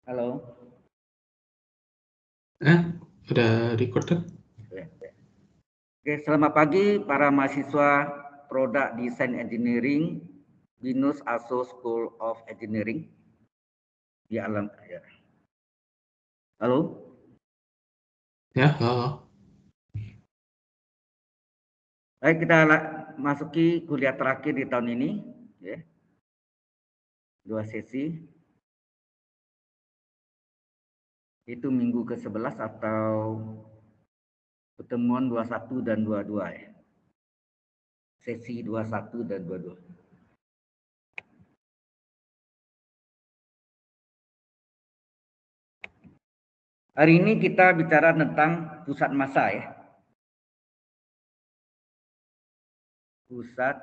Halo. Udah record kan? Oke, selamat pagi para mahasiswa Produk Design Engineering BINUS ASO School of Engineering di alam ya. Halo. Ya, halo. Baik, kita masuki kuliah terakhir di tahun ini, ya. 2 sesi. Itu minggu ke-11 atau pertemuan 21 dan 22 ya. Sesi 21 dan 22. Hari ini kita bicara tentang pusat massa ya. Pusat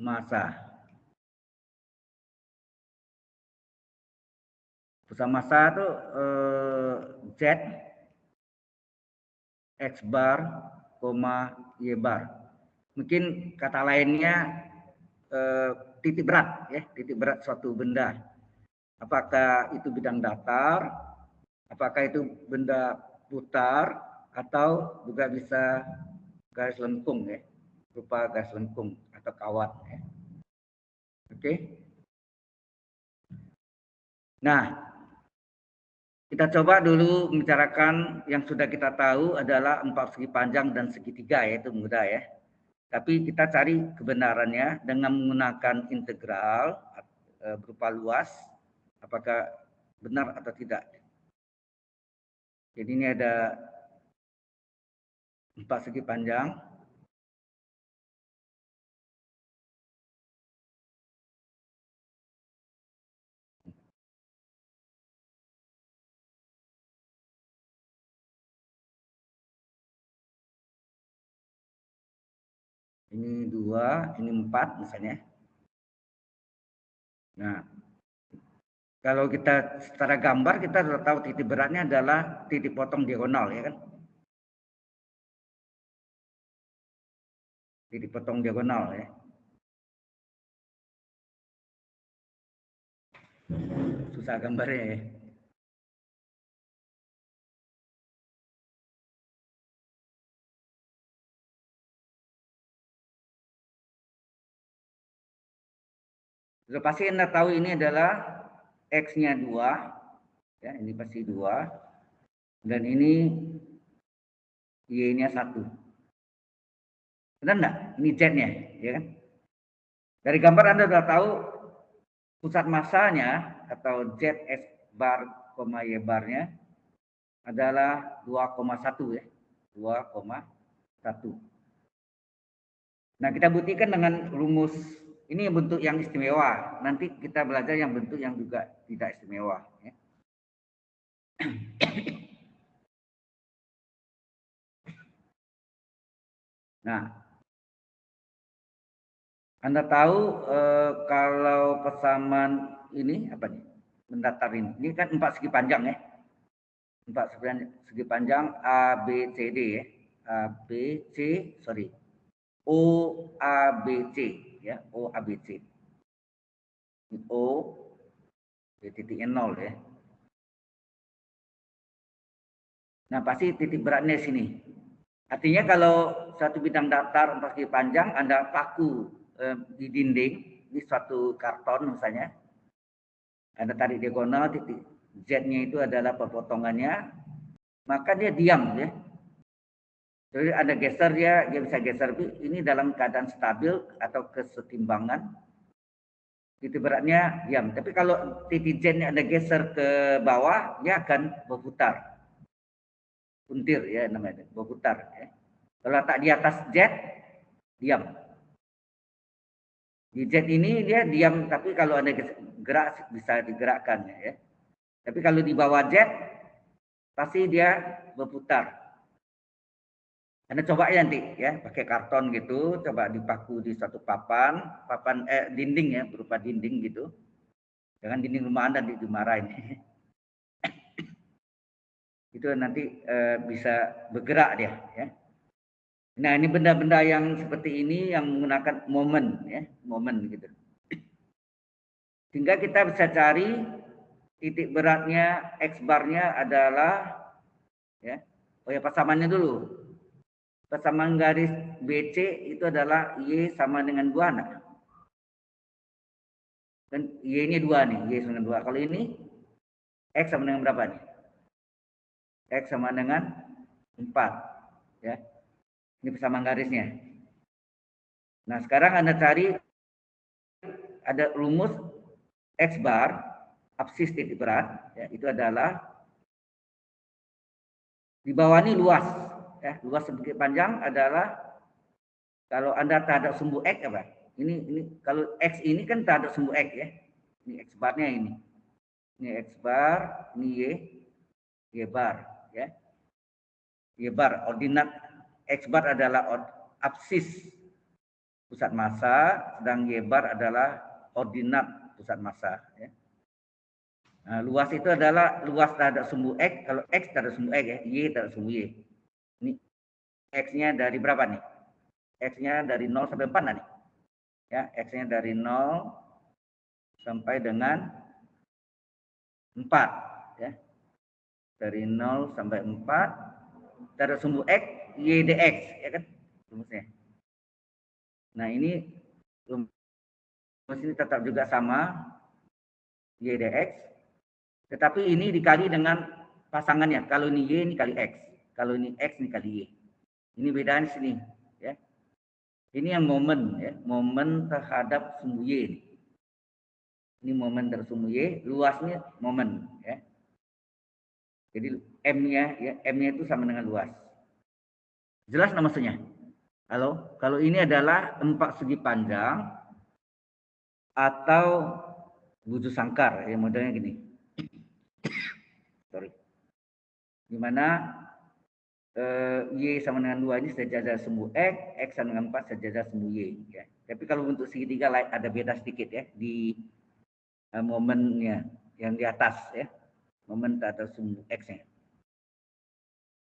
massa. Pusat massa itu Z, X bar, Y bar. Mungkin kata lainnya titik berat ya, titik berat suatu benda. Apakah itu bidang datar, apakah itu benda putar, atau juga bisa garis lengkung ya, berupa garis lengkung atau kawat ya. Oke. Nah, kita coba dulu membicarakan yang sudah kita tahu adalah 4 segi panjang dan segitiga ya, itu mudah ya. Tapi kita cari kebenarannya dengan menggunakan integral berupa luas, apakah benar atau tidak. Jadi ini ada 4 segi panjang. Ini 2, ini 4 misalnya. Nah, kalau kita secara gambar kita sudah tahu titik beratnya adalah titik potong diagonal ya kan. Titik potong diagonal ya. Susah gambarnya ya. Sudah pasti Anda tahu ini adalah X-nya 2, ya, ini pasti 2, dan ini Y-nya 1. Benar enggak? Ini Z-nya, ya kan? Dari gambar Anda sudah tahu pusat massanya atau Z X bar, Y barnya adalah 2,1 ya. 2,1. Nah, kita buktikan dengan rumus ini bentuk yang istimewa. Nanti kita belajar yang bentuk yang juga tidak istimewa. Ya. Nah, Anda tahu kalau persamaan ini apa nih? Mendatar ini kan 4 segi panjang ya. 4 segi panjang A, B, C, D ya. A, B, C, sorry. O, A, B, C ya. O, A, B, C. O, titiknya 0 ya. Nah, pasti titik beratnya sini. Artinya kalau satu bidang datar 4 segi panjang, Anda paku di dinding, ini suatu karton misalnya, Anda tarik diagonal, titik Z-nya itu adalah pepotongannya, maka dia diam ya. Jadi Anda geser dia bisa geser, ini dalam keadaan stabil atau kesetimbangan, titik beratnya diam. Tapi kalau titik Z-nya Anda geser ke bawah, dia akan berputar. Puntir ya namanya, berputar ya. Kalau letak di atas Z, diam. Di Z ini dia diam, tapi kalau ada gerak bisa digerakkan ya. Tapi kalau di bawah Z, pasti dia berputar. Anda coba ya nanti ya, pakai karton gitu, coba dipaku di satu papan dinding ya, berupa dinding gitu. Jangan dinding rumah Anda dimarahin. Itu nanti bisa bergerak dia ya. Nah, ini benda-benda yang seperti ini yang menggunakan momen ya, momen gitu. Sehingga kita bisa cari titik beratnya, X barnya adalah, ya, oh ya pasamannya dulu. Pasaman garis BC itu adalah Y sama dengan 2 enggak? Dan Y-nya 2 nih, Y sama dengan 2. Kalau ini X sama dengan berapa nih? X sama dengan 4. Ya. Ini persamaan garisnya. Nah, sekarang Anda cari, ada rumus X bar, absis titik berat, ya, itu adalah di bawah ini luas. Ya, luas sedikit panjang adalah, kalau Anda tak ada sumbu X apa? Ini kalau X ini kan tak ada sumbu X ya. Ini X barnya ini. Ini X bar, ini Y bar, ya. Y bar, ordinat X bar adalah absis pusat massa, sedang Y bar adalah ordinat pusat massa. Ya. Nah, luas itu adalah luas terhadap sumbu X. Kalau X terhadap sumbu X ya, Y terhadap sumbu Y. Ini X-nya dari berapa nih? X-nya dari 0 sampai 4 nih. Ya, X-nya dari 0 sampai dengan 4. Ya. Dari 0 sampai 4. Terhadap sumbu X, Y dx. Ya kan? Rumusnya. Nah, ini rumus ini tetap juga sama. Y dx. Tetapi ini dikali dengan pasangannya. Kalau ini Y, ini kali X. Kalau ini X, ini kali Y. Ini bedanya di sini. Ya. Ini yang momen. Ya. Momen terhadap sumbu Y. Ini momen terhadap sumbu Y. Luasnya momen. Ya. Jadi M-nya, ya, M-nya itu sama dengan luas. Jelas nggak maksudnya? Halo? Kalau ini adalah 4 segi panjang atau bujur sangkar. Ya, modelnya gini. Sorry. Dimana Y sama dengan 2 ini sejajar sumbu X sama dengan 4 sejajar sumbu Y. Ya. Tapi kalau untuk segitiga ada beda sedikit ya di momennya yang di atas ya, momen atau sumbu X-nya.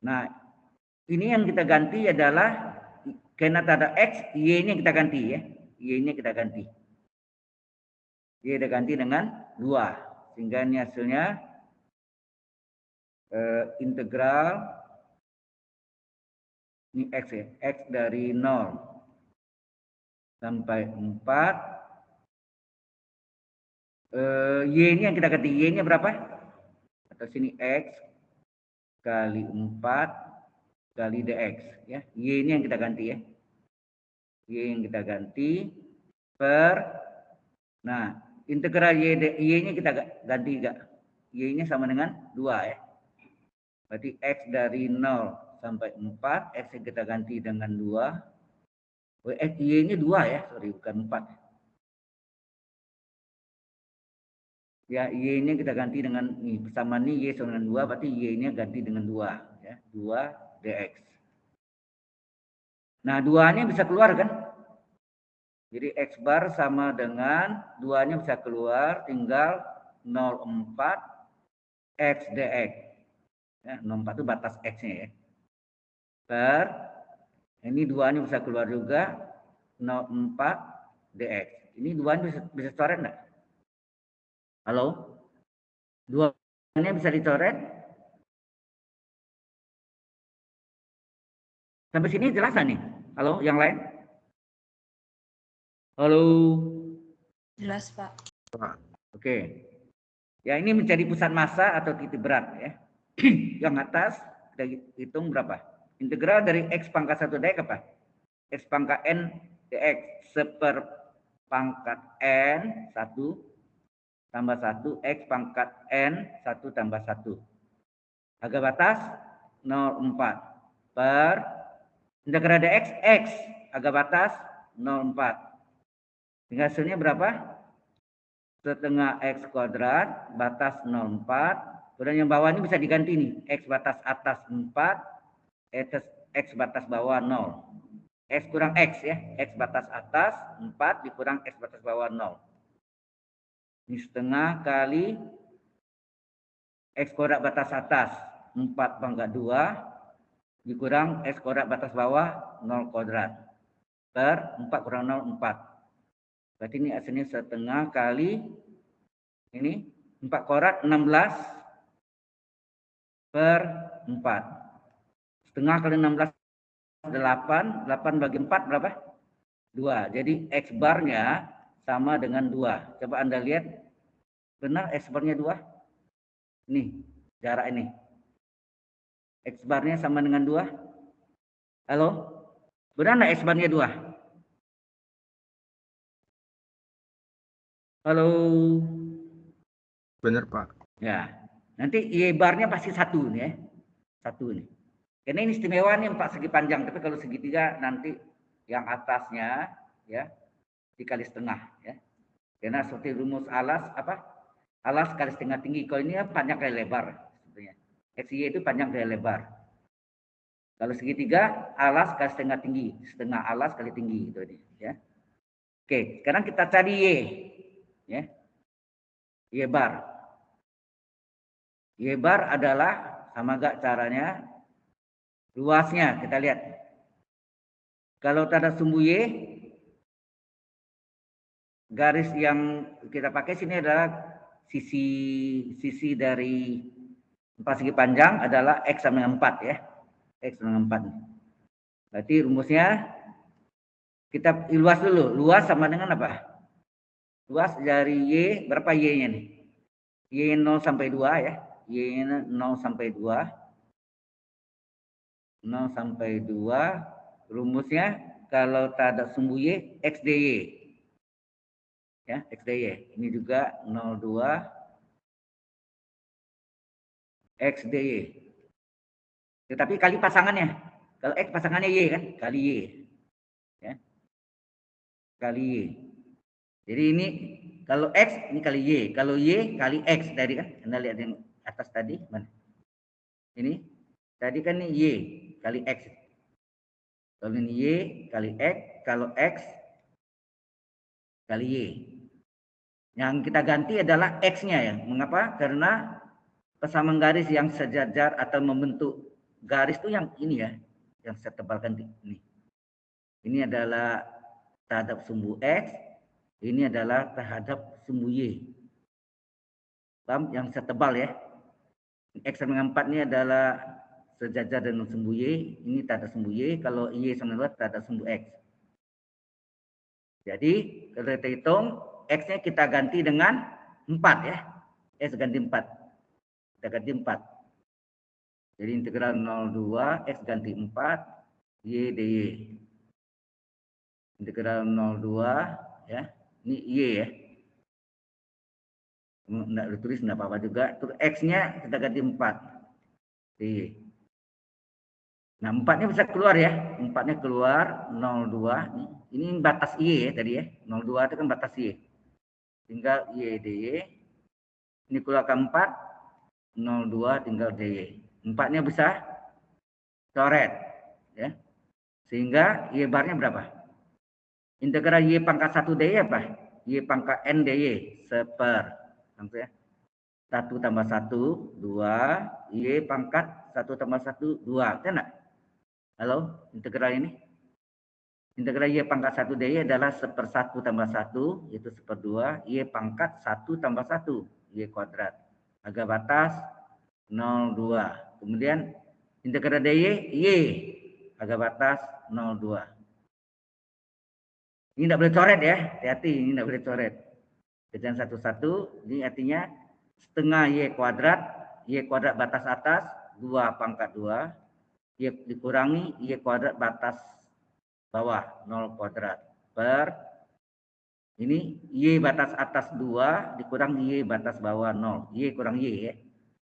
Nah, ini yang kita ganti adalah karena ada X, Y-nya kita ganti ya, Y-nya kita ganti. Y kita ganti dengan 2, sehingga ini hasilnya integral ini X ya, X dari 0 sampai 4. Y-nya kita ganti, Y-nya berapa? Atau sini X kali 4 kali dx ya. Y-nya yang kita ganti ya. Y yang kita ganti per, nah integral Y-nya kita ganti juga. Y-nya sama dengan 2 ya. Berarti X dari 0 sampai 4, X yang kita ganti dengan 2. Y-nya 2 ya, sorry bukan 4. Ya, Y-nya kita ganti dengan ini, persamaan ini Y sama dengan 2, berarti Y-nya ganti dengan 2 ya, 2 dx. Nah, 2-nya bisa keluar kan? Jadi X bar sama dengan 2-nya bisa keluar, tinggal 0,4 X dx. Ya, 0,4 itu batas X-nya ya. Per, ini 2-nya bisa keluar juga, 0,4 dx. Ini 2-nya bisa coret enggak? Halo? 2-nya bisa dicoret? Sampai sini jelas nih? Halo, yang lain? Halo? Jelas, Pak. Oke. Ya, ini menjadi pusat massa atau titik berat ya. Yang atas kita hitung berapa? Integral dari X pangkat 1 dx apa? X pangkat N dx seper pangkat N 1 tambah 1 X pangkat N 1 tambah 1. Harga batas 0,4 per integral dx X harga batas 0,4. Sehingga hasilnya berapa? Setengah X kuadrat batas 0,4. Kemudian yang bawah ini bisa diganti nih. X batas atas 4, X batas bawah 0. X kurang X ya. X batas atas 4 dikurang X batas bawah 0. Ini setengah kali X kuadrat batas atas 4 pangkat 2 dikurang X kuadrat batas bawah 0 kuadrat. Per 4 kurang 0, 4. Berarti ini hasilnya setengah kali Ini 4 kuadrat 16 per 4. Setengah kali 16 8. 8 bagi 4 berapa? 2. Jadi X barnya sama dengan 2. Coba Anda lihat. Benar X barnya 2? Ini, jarak ini. X barnya sama dengan 2. Halo? Benar nggak X barnya 2? Halo? Benar, Pak. Ya, nanti Y barnya pasti 1 nih ya. 1 nih. Karena ini istimewa nih 4 segi panjang, tapi kalau segitiga nanti yang atasnya ya dikali setengah ya. Karena seperti rumus alas apa? Alas kali setengah tinggi. Kalau ini panjang kali lebar sebetulnya. XY itu panjang kali lebar. Kalau segitiga alas kali setengah tinggi, setengah alas kali tinggi itu ya. Oke, sekarang kita cari Y ya. Y bar. Y bar adalah sama gak caranya? Luasnya kita lihat. Kalau ada sumbu Y, garis yang kita pakai sini adalah sisi dari 4 segi panjang adalah X sama dengan 4 ya. X sama dengan 4. Berarti rumusnya kita luas dulu. Luas sama dengan apa? Luas dari Y, berapa Y-nya nih? Y 0 sampai 2 ya. Y 0 sampai 2. 0 sampai 2. Rumusnya kalau tak ada sumbu Y, X dy. Ya, X dy. Ini juga 02 X dy. Tetapi kali pasangannya. Kalau X pasangannya Y kan, kali Y. Ya. Kali Y. Jadi ini kalau X ini kali Y, kalau Y kali X tadi kan. Anda lihat yang atas tadi mana? Ini tadi kan ini Y kali X. Kalau ini Y kali X, kalau X kali Y. Yang kita ganti adalah X-nya ya. Mengapa? Karena persamaan garis yang sejajar atau membentuk garis itu yang ini ya, yang saya tebalkan ini. Ini adalah terhadap sumbu X, ini adalah terhadap sumbu Y. Paham? Yang saya tebal ya. X sama dengan 4 ini adalah sejajar dengan sumbu Y, ini terhadap sumbu Y, kalau Y sama dengan 2 terhadap sumbu X. Jadi kalau kita hitung, X-nya kita ganti dengan 4 ya. X ganti 4. Kita ganti 4. Jadi integral 02 X ganti 4 Y dy. Integral 02 ya. Ini Y ya. Enggak ditulis enggak apa-apa juga. Terus X-nya kita ganti 4. dy. Nah, 4-nya bisa keluar ya. 4-nya keluar 02 nih. Ini batas Y ya tadi ya. 02 itu kan batas Y. Tinggal Y dy. Ini keluarkan 4. 02 tinggal dy. 4-nya bisa coret ya. Sehingga Y barnya berapa? Integral Y pangkat 1 dy apa? Y pangkat N dy seper. Ya. 1 tambah 1, 2. Y pangkat 1 tambah 1, 2. Kan enggak? Halo, integral ini. Integral Y pangkat 1 dy adalah 1/1 tambah 1, yaitu 1/2. Y pangkat 1 tambah 1, Y kuadrat. Agak batas 0,2. Kemudian integral dy, Y. Agak batas 0,2. Ini tidak boleh coret ya, hati-hati, ini tidak boleh coret. Kerjaan satu-satu, ini artinya setengah Y kuadrat batas atas, 2 pangkat 2. Y dikurangi Y kuadrat batas bawah, 0 kuadrat. Per, ini Y batas atas 2, dikurang Y batas bawah 0. Y kurang Y ya.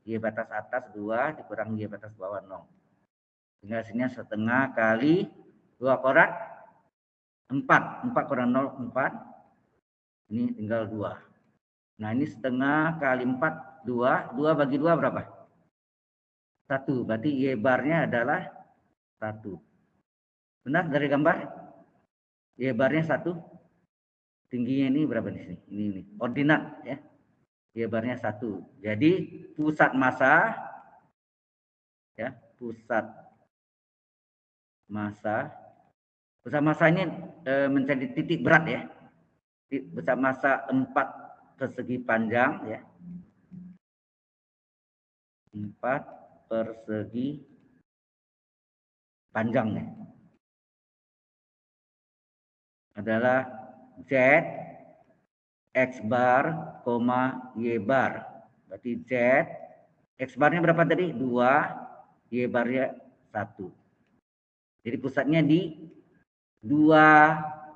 Y batas atas 2, dikurang Y batas bawah 0. Sehingga hasilnya setengah kali 2 kuadrat 4. 4 kurang 0, 4. Ini tinggal 2. Nah ini setengah kali 4, 2. 2 bagi 2 berapa? 1. Berarti Y barnya adalah 1. Benar dari gambar? Y barnya 1. Tingginya ini berapa di sini? Ini. Ordinat ya. Y barnya 1. Jadi pusat massa ya, pusat massa ini menjadi titik berat ya. Pusat massa 4 persegi panjang ya. 4 persegi panjang ya. Adalah Z X bar, Y bar. Berarti Z, X barnya berapa tadi? 2, Y barnya 1. Jadi pusatnya di 2,1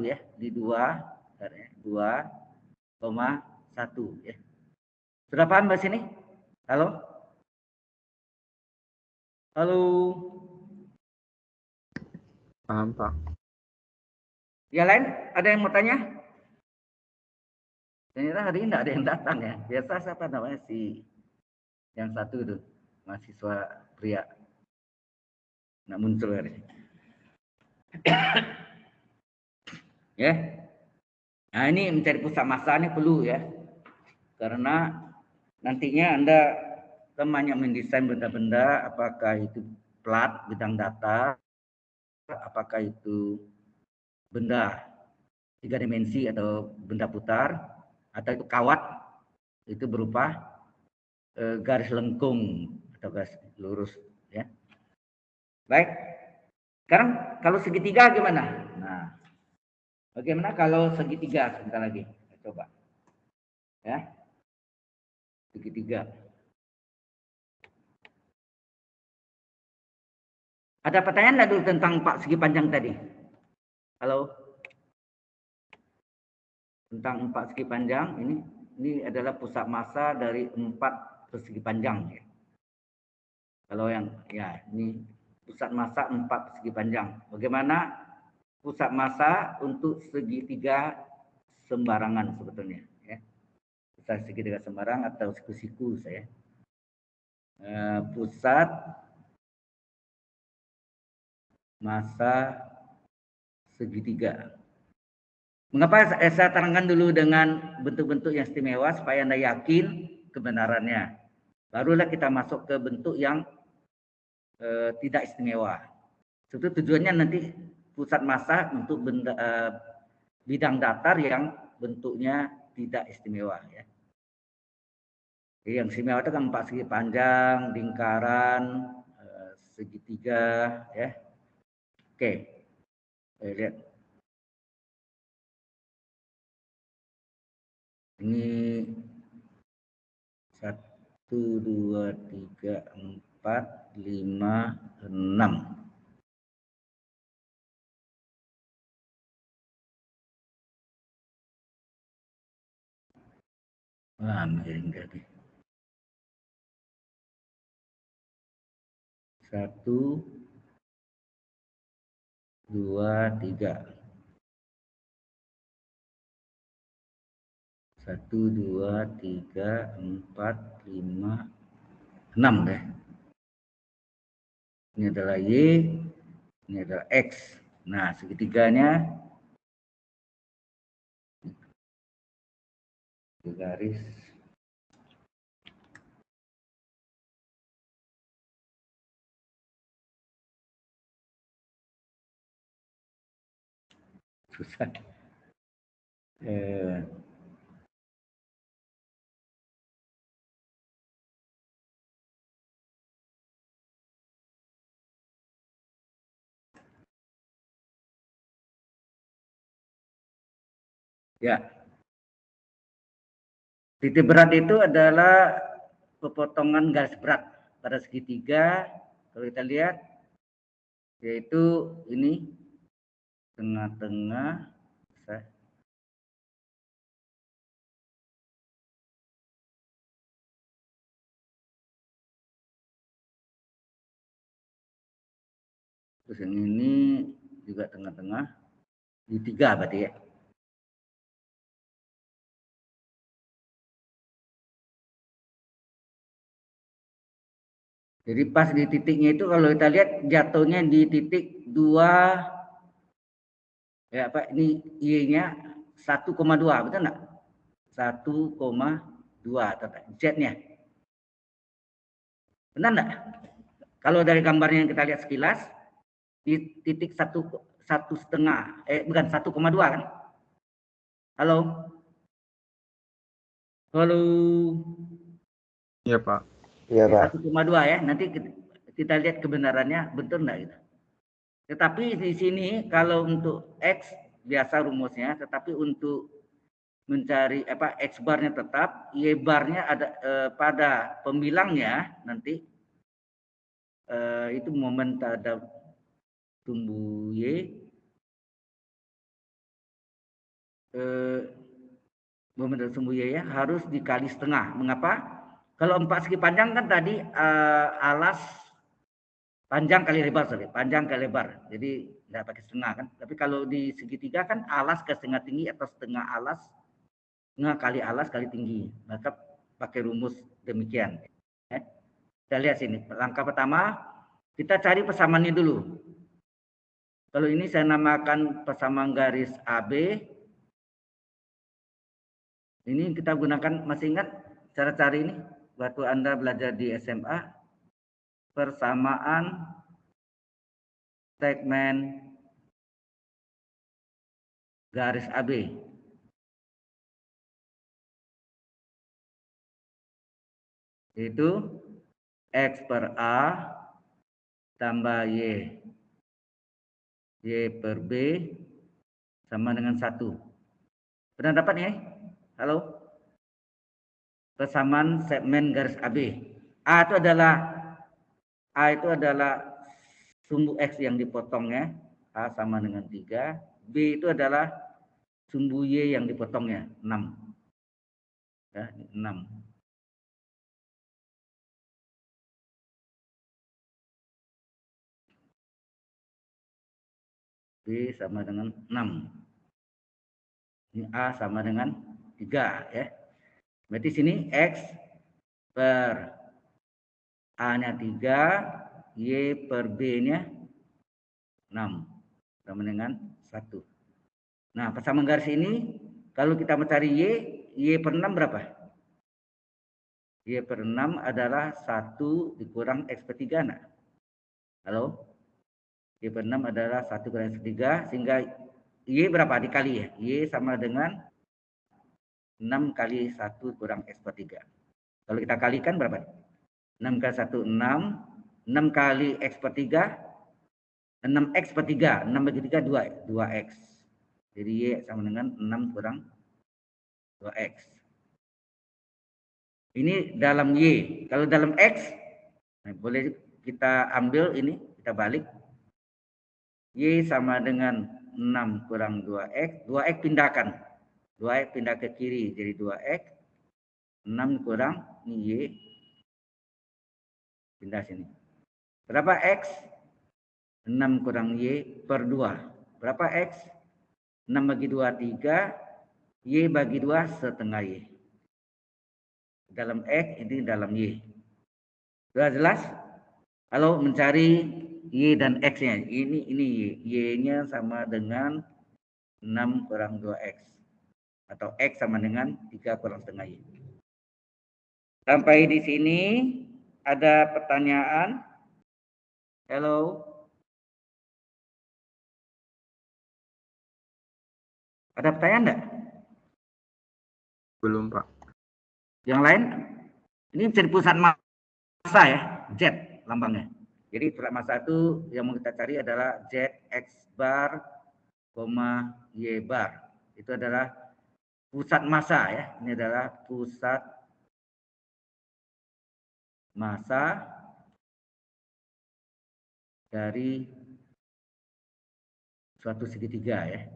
ya. Di 2,1 ya. Sudah paham bahas ini? Halo? Halo? Paham, Pak. Yang lain ada yang mau tanya? Ternyata hari ini tidak ada yang datang ya. Biasa siapa namanya si yang satu itu mahasiswa pria nggak muncul hari. Ya. Nah ini mencari pusat massa ini perlu ya, karena nantinya Anda banyak mendesain benda-benda, apakah itu plat bidang datar, apakah itu benda 3 dimensi atau benda putar, atau itu kawat itu berupa garis lengkung atau garis lurus ya. Baik. Sekarang kalau segitiga gimana? Nah, bagaimana kalau segitiga? Sebentar lagi kita coba. Ya. Segitiga. Ada pertanyaan enggak dulu tentang Pak segi panjang tadi? Halo? Tentang 4 segi panjang ini adalah pusat massa dari 4 persegi panjang ya. Kalau yang ya ini pusat massa 4 persegi panjang. Bagaimana pusat massa untuk segitiga sembarangan sebetulnya ya. Pusat segitiga sembarang atau siku-siku saya. Pusat massa segitiga. Mengapa saya terangkan dulu dengan bentuk-bentuk yang istimewa supaya Anda yakin kebenarannya. Barulah kita masuk ke bentuk yang tidak istimewa. Itu tujuannya nanti pusat massa untuk bidang datar yang bentuknya tidak istimewa ya. Jadi yang istimewa itu kan 4 segi panjang, lingkaran, segitiga ya. Oke. Lihat. Ini 1, 2, 3, 4, 5, 6. Wah, miring tadi. 1, 2, 3. 1, 2, 3, 4, 5, 6 deh. Ini adalah Y, ini adalah X. Nah, segitiganya garis susah. Ya. Titik berat itu adalah pepotongan garis berat pada segitiga. Kalau kita lihat, yaitu ini tengah-tengah. Terus yang ini juga tengah-tengah. Di 3 berarti ya. Jadi pas di titiknya itu kalau kita lihat jatuhnya di titik 2 ya Pak, ini Y-nya 1,2 betul enggak? 1,2 Z-nya. Benar enggak? Kalau dari gambarnya yang kita lihat sekilas di titik 1,5 bukan 1,2 kan? Halo? Halo. Iya, Pak. Iya, Pak. 1,2 ya. Nanti kita lihat kebenarannya betul enggak gitu. Tetapi di sini kalau untuk X biasa rumusnya, tetapi untuk mencari X barnya tetap, Y barnya ada pada pembilangnya nanti itu momen terhadap tumbuh Y momen terhadap tumbuh Y ya harus dikali setengah. Mengapa? Kalau 4 segi panjang kan tadi alas panjang kali lebar, sorry. Panjang kali lebar. Jadi tidak pakai setengah kan. Tapi kalau di segitiga kan alas ke setengah tinggi atau setengah alas, setengah kali alas kali tinggi. Maka pakai rumus demikian. Kita lihat sini. Langkah pertama, kita cari persamaannya dulu. Kalau ini saya namakan persamaan garis AB. Ini kita gunakan, masih ingat cara cari ini? Waktu Anda belajar di SMA, persamaan segmen garis AB. Itu X per A tambah Y. Y per B sama dengan 1. Pernah dapat ini? Halo? Persamaan segmen garis AB. A itu adalah sumbu X yang dipotongnya. A sama dengan 3. B itu adalah sumbu Y yang dipotongnya. 6. Ya, 6. B sama dengan 6. Ini A sama dengan 3 ya. Berarti sini X per A-nya 3, Y per B-nya 6 sama dengan 1. Nah, persamaan garis ini kalau kita mencari Y per 6 berapa? Y per 6 adalah 1 dikurang X per 3 nak. Halo? Y per 6 adalah 1 kurang X per 3 sehingga Y berapa dikali ya? Y sama dengan 6 kali 1 kurang X per 3. Kalau kita kalikan berapa? 6 kali 1, 6. 6 kali X per 3, 6X per 3. 6 bagi 3, 2X. Jadi Y sama dengan 6 kurang 2X. Ini dalam Y. Kalau dalam X, nah boleh kita ambil ini, kita balik. Y sama dengan 6 kurang 2X. 2X pindahkan. 2X pindah ke kiri jadi 2X. 6 kurang ini Y. Pindah sini. Berapa X? 6 kurang Y per 2. Berapa X? 6 bagi 2, 3. Y bagi 2, setengah Y. Dalam X, ini dalam Y. Sudah jelas? Kalau mencari Y dan X-nya. Ini Y. Y-nya sama dengan 6 kurang 2X. Atau X sama dengan 3 kurang setengah Y. Sampai di sini ada pertanyaan? Halo? Ada pertanyaan enggak? Belum, Pak. Yang lain? Ini mencari pusat massa ya, Z lambangnya. Jadi pusat massa itu yang mau kita cari adalah Z X bar, Y bar. Itu adalah pusat massa ya. Ini adalah pusat massa dari suatu segitiga ya.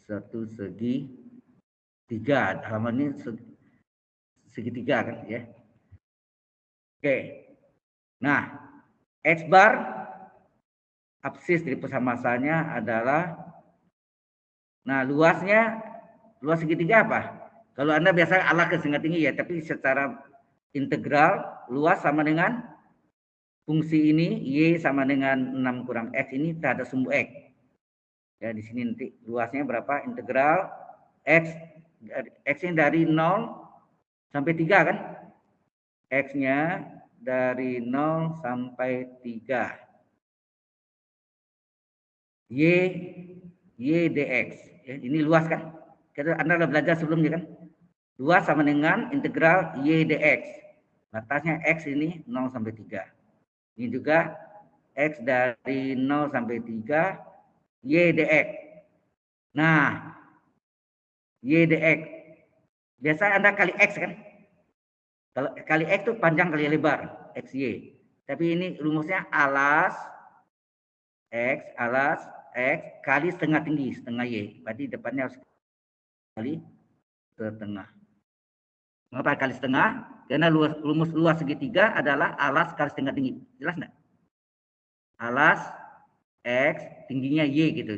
Suatu segitiga. Halaman ini segitiga kan ya. Oke. Nah, X bar absis dari pusat massanya adalah, nah luas segitiga apa? Kalau Anda biasa arah ke setengah tinggi ya, tapi secara integral luas sama dengan fungsi ini Y sama dengan 6 kurang X ini terhadap sumbu X. Ya di sini nanti luasnya berapa? Integral X-nya dari 0 sampai 3 kan? X-nya dari 0 sampai 3. Y dx. Ya, ini luas kan? Anda sudah belajar sebelumnya kan? 2 sama dengan integral Y dx. Batasnya X ini 0 sampai 3. Ini juga X dari 0 sampai 3, Y dx. Nah, Y dx. Biasa Anda kali X kan? Kalau kali X itu panjang kali lebar, XY. Tapi ini rumusnya alas X kali setengah tinggi, setengah Y. Berarti depannya harus kali setengah. Mengapa kali setengah? Karena rumus luas segitiga adalah alas kali setengah tinggi. Jelas enggak? Alas X tingginya Y gitu.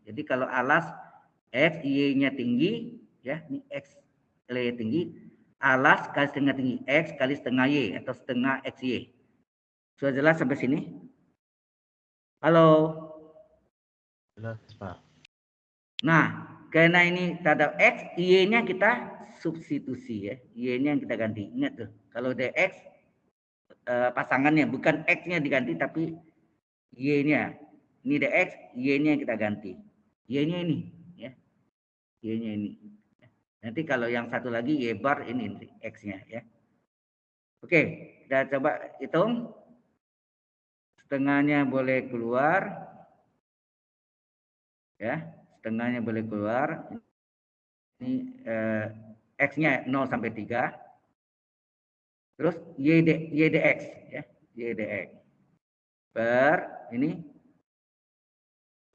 Jadi kalau alas X Y-nya tinggi, ya ini X Y tinggi, alas kali setengah tinggi X kali setengah Y atau setengah XY. Sudah jelas sampai sini? Halo? Jelas, Pak. Nah, karena ini terhadap X, Y-nya kita substitusi ya. Y-nya yang kita ganti. Ingat tuh, kalau dx pasangannya bukan X-nya diganti tapi Y-nya. Ini dx, Y-nya kita ganti. Y-nya ini ya. Y-nya ini. Nanti kalau yang satu lagi Y bar ini X-nya ya. Oke, kita coba hitung. Setengahnya boleh keluar. Ya, setengahnya boleh keluar. Ini X-nya 0 sampai 3. Terus Y dx ya, Y dx. Per ini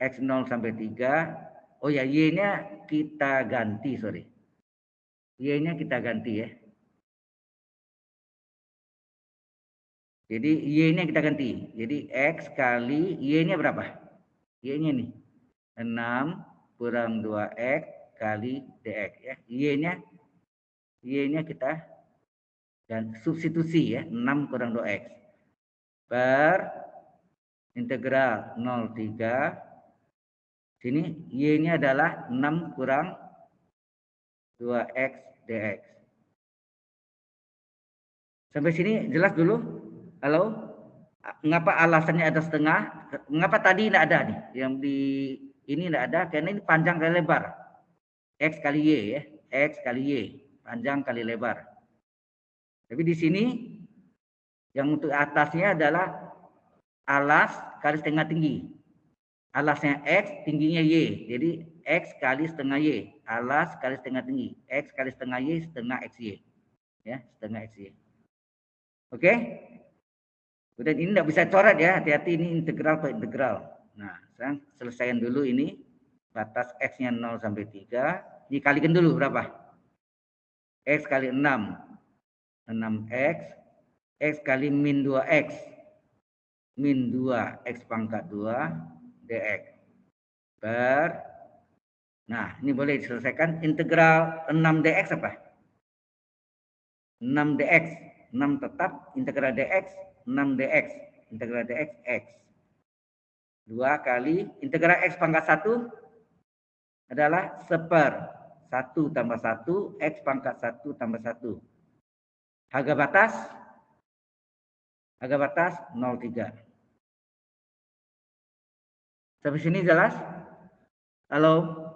X 0 sampai 3. Oh ya, Y-nya kita ganti, sorry. Y-nya kita ganti ya. Jadi Y-nya kita ganti. Jadi X kali Y-nya berapa? Y-nya nih. 6 kurang 2X kali dx ya. Y-nya kita dan substitusi ya. 6 kurang 2X. Per integral 0,3. Sini Y-nya adalah 6 kurang 2X dx. Sampai sini jelas dulu? Halo? Mengapa alasannya ada setengah? Mengapa tadi tidak ada nih? Yang di ini tidak ada karena ini panjang kali lebar. X kali Y ya. X kali Y. Panjang kali lebar. Tapi di sini yang untuk atasnya adalah alas kali setengah tinggi. Alasnya X, tingginya Y. Jadi X kali setengah Y. Alas kali setengah tinggi. X kali setengah Y, setengah XY. Ya, setengah XY. Oke? Kemudian ini tidak bisa coret ya. Hati-hati ini integral per integral. Nah, sekarang selesaikan dulu ini. Batas X-nya 0 sampai 3. Dikalikan dulu berapa? X kali 6. 6X. X kali min 2X. Min 2X pangkat 2 dx. Per. Nah, ini boleh diselesaikan. Integral 6 dx apa? 6 dx. 6 tetap. Integral dx. 6 dx. Integral dx x. 2 kali. Integral x pangkat 1 adalah seper. 1 tambah 1. X pangkat 1 tambah 1. Harga batas. Harga batas 0,3. Sampai sini jelas? Halo?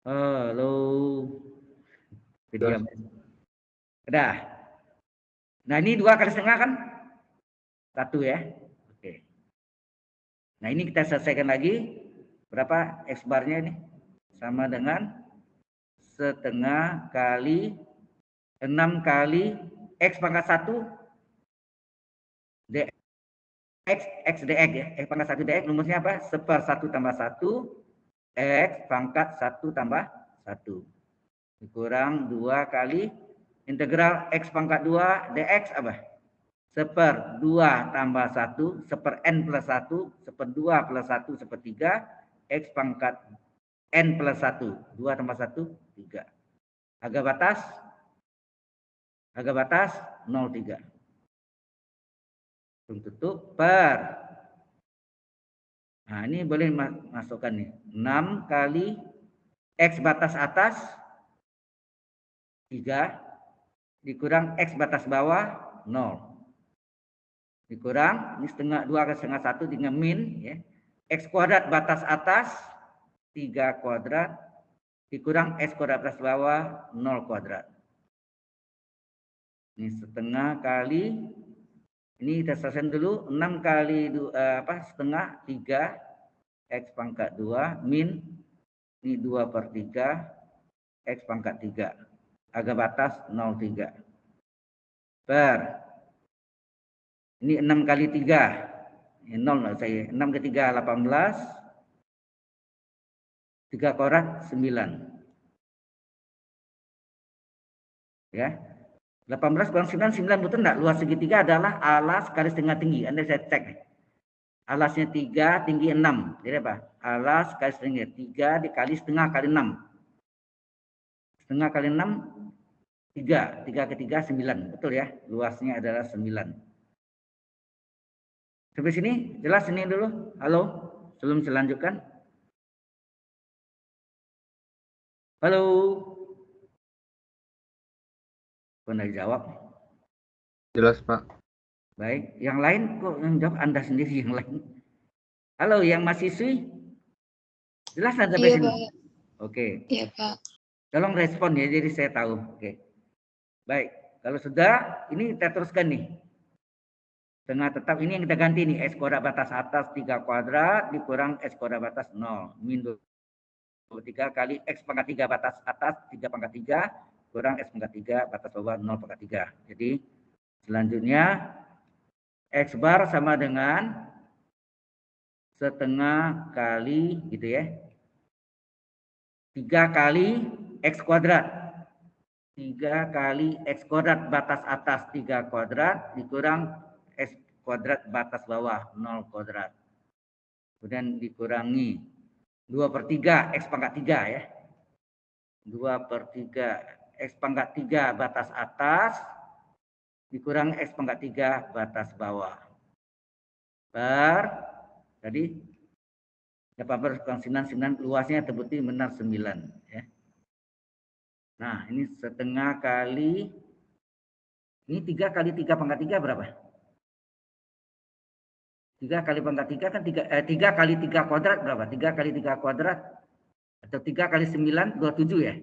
Halo. Diam. Udah. Nah ini 2 kali setengah kan? 1 ya. Oke. Nah ini kita selesaikan lagi. Berapa X barnya ini? Sama dengan setengah kali 6 kali X pangkat 1 dx. X dx ya. X pangkat 1 dx rumusnya apa? Seper 1 tambah 1. X pangkat 1 tambah 1. Dikurang 2 kali integral X pangkat 2 dx apa? Seper 2 tambah 1, seper N plus 1, seper 2 plus 1, seper 3, X pangkat N plus 1. 2 tambah 1, 3. Harga batas 0,3. Tutup per. Nah ini boleh masukkan nih. 6 kali X batas atas 3 dikurang X batas bawah 0. Dikurang ini setengah 2 ke setengah 1 dengan min ya. X kuadrat batas atas 3 kuadrat dikurang X kuadrat atas bawah 0 kuadrat. Ini setengah kali, ini kita selesaikan dulu, 6 kali setengah 3 X pangkat 2 min, ini 2/3 X pangkat 3. Agak batas 0,3. Per, ini 6 kali 3. Ini 0 lah saya. 6 ke 3, 18. 3 kuadrat, 9. Ya. 18 kurang 9, 9 betul enggak? Luas segitiga adalah alas kali setengah tinggi. Anda saya cek. Alasnya 3, tinggi 6. Jadi apa? Alas kali setengah 3 dikali setengah kali 6. Setengah kali 6, 3. 3 ke 3, 9. Betul ya? Luasnya adalah 9. Sampai sini? Jelas ini dulu? Halo? Sebelum saya lanjutkan. Halo? Pernah jawab? Jelas, Pak. Baik. Yang lain kok yang jawab Anda sendiri yang lain? Halo, yang mahasiswi? Jelas sampai Iya, sini? Pak. Oke. Iya, Pak. Tolong respon ya, jadi saya tahu. Oke. Baik. Kalau sudah, ini kita teruskan nih. Tengah tetap ini yang kita ganti nih. X kuadrat batas atas 3 kuadrat dikurang X kuadrat batas 0. Min 23 kali X pangkat 3 batas atas 3 pangkat 3 kurang X pangkat 3 batas bawah 0 pangkat 3. Jadi selanjutnya X bar sama dengan setengah kali gitu ya. 3 kali X kuadrat. 3 kali X kuadrat batas atas 3 kuadrat dikurang X kuadrat batas bawah 0 kuadrat. Kemudian dikurangi 2/3 X pangkat 3 ya. 2/3 X pangkat 3 batas atas dikurang X pangkat 3 batas bawah. Per, tadi 18 kurang 9, 9 luasnya terbukti benar 9. Ya. Nah ini setengah kali, ini 3 kali 3 pangkat 3 berapa? 3 kali pangkat 3 kan 3 kali 3 kuadrat berapa? 3 kali 3 kuadrat atau 3 kali 9, 27 ya?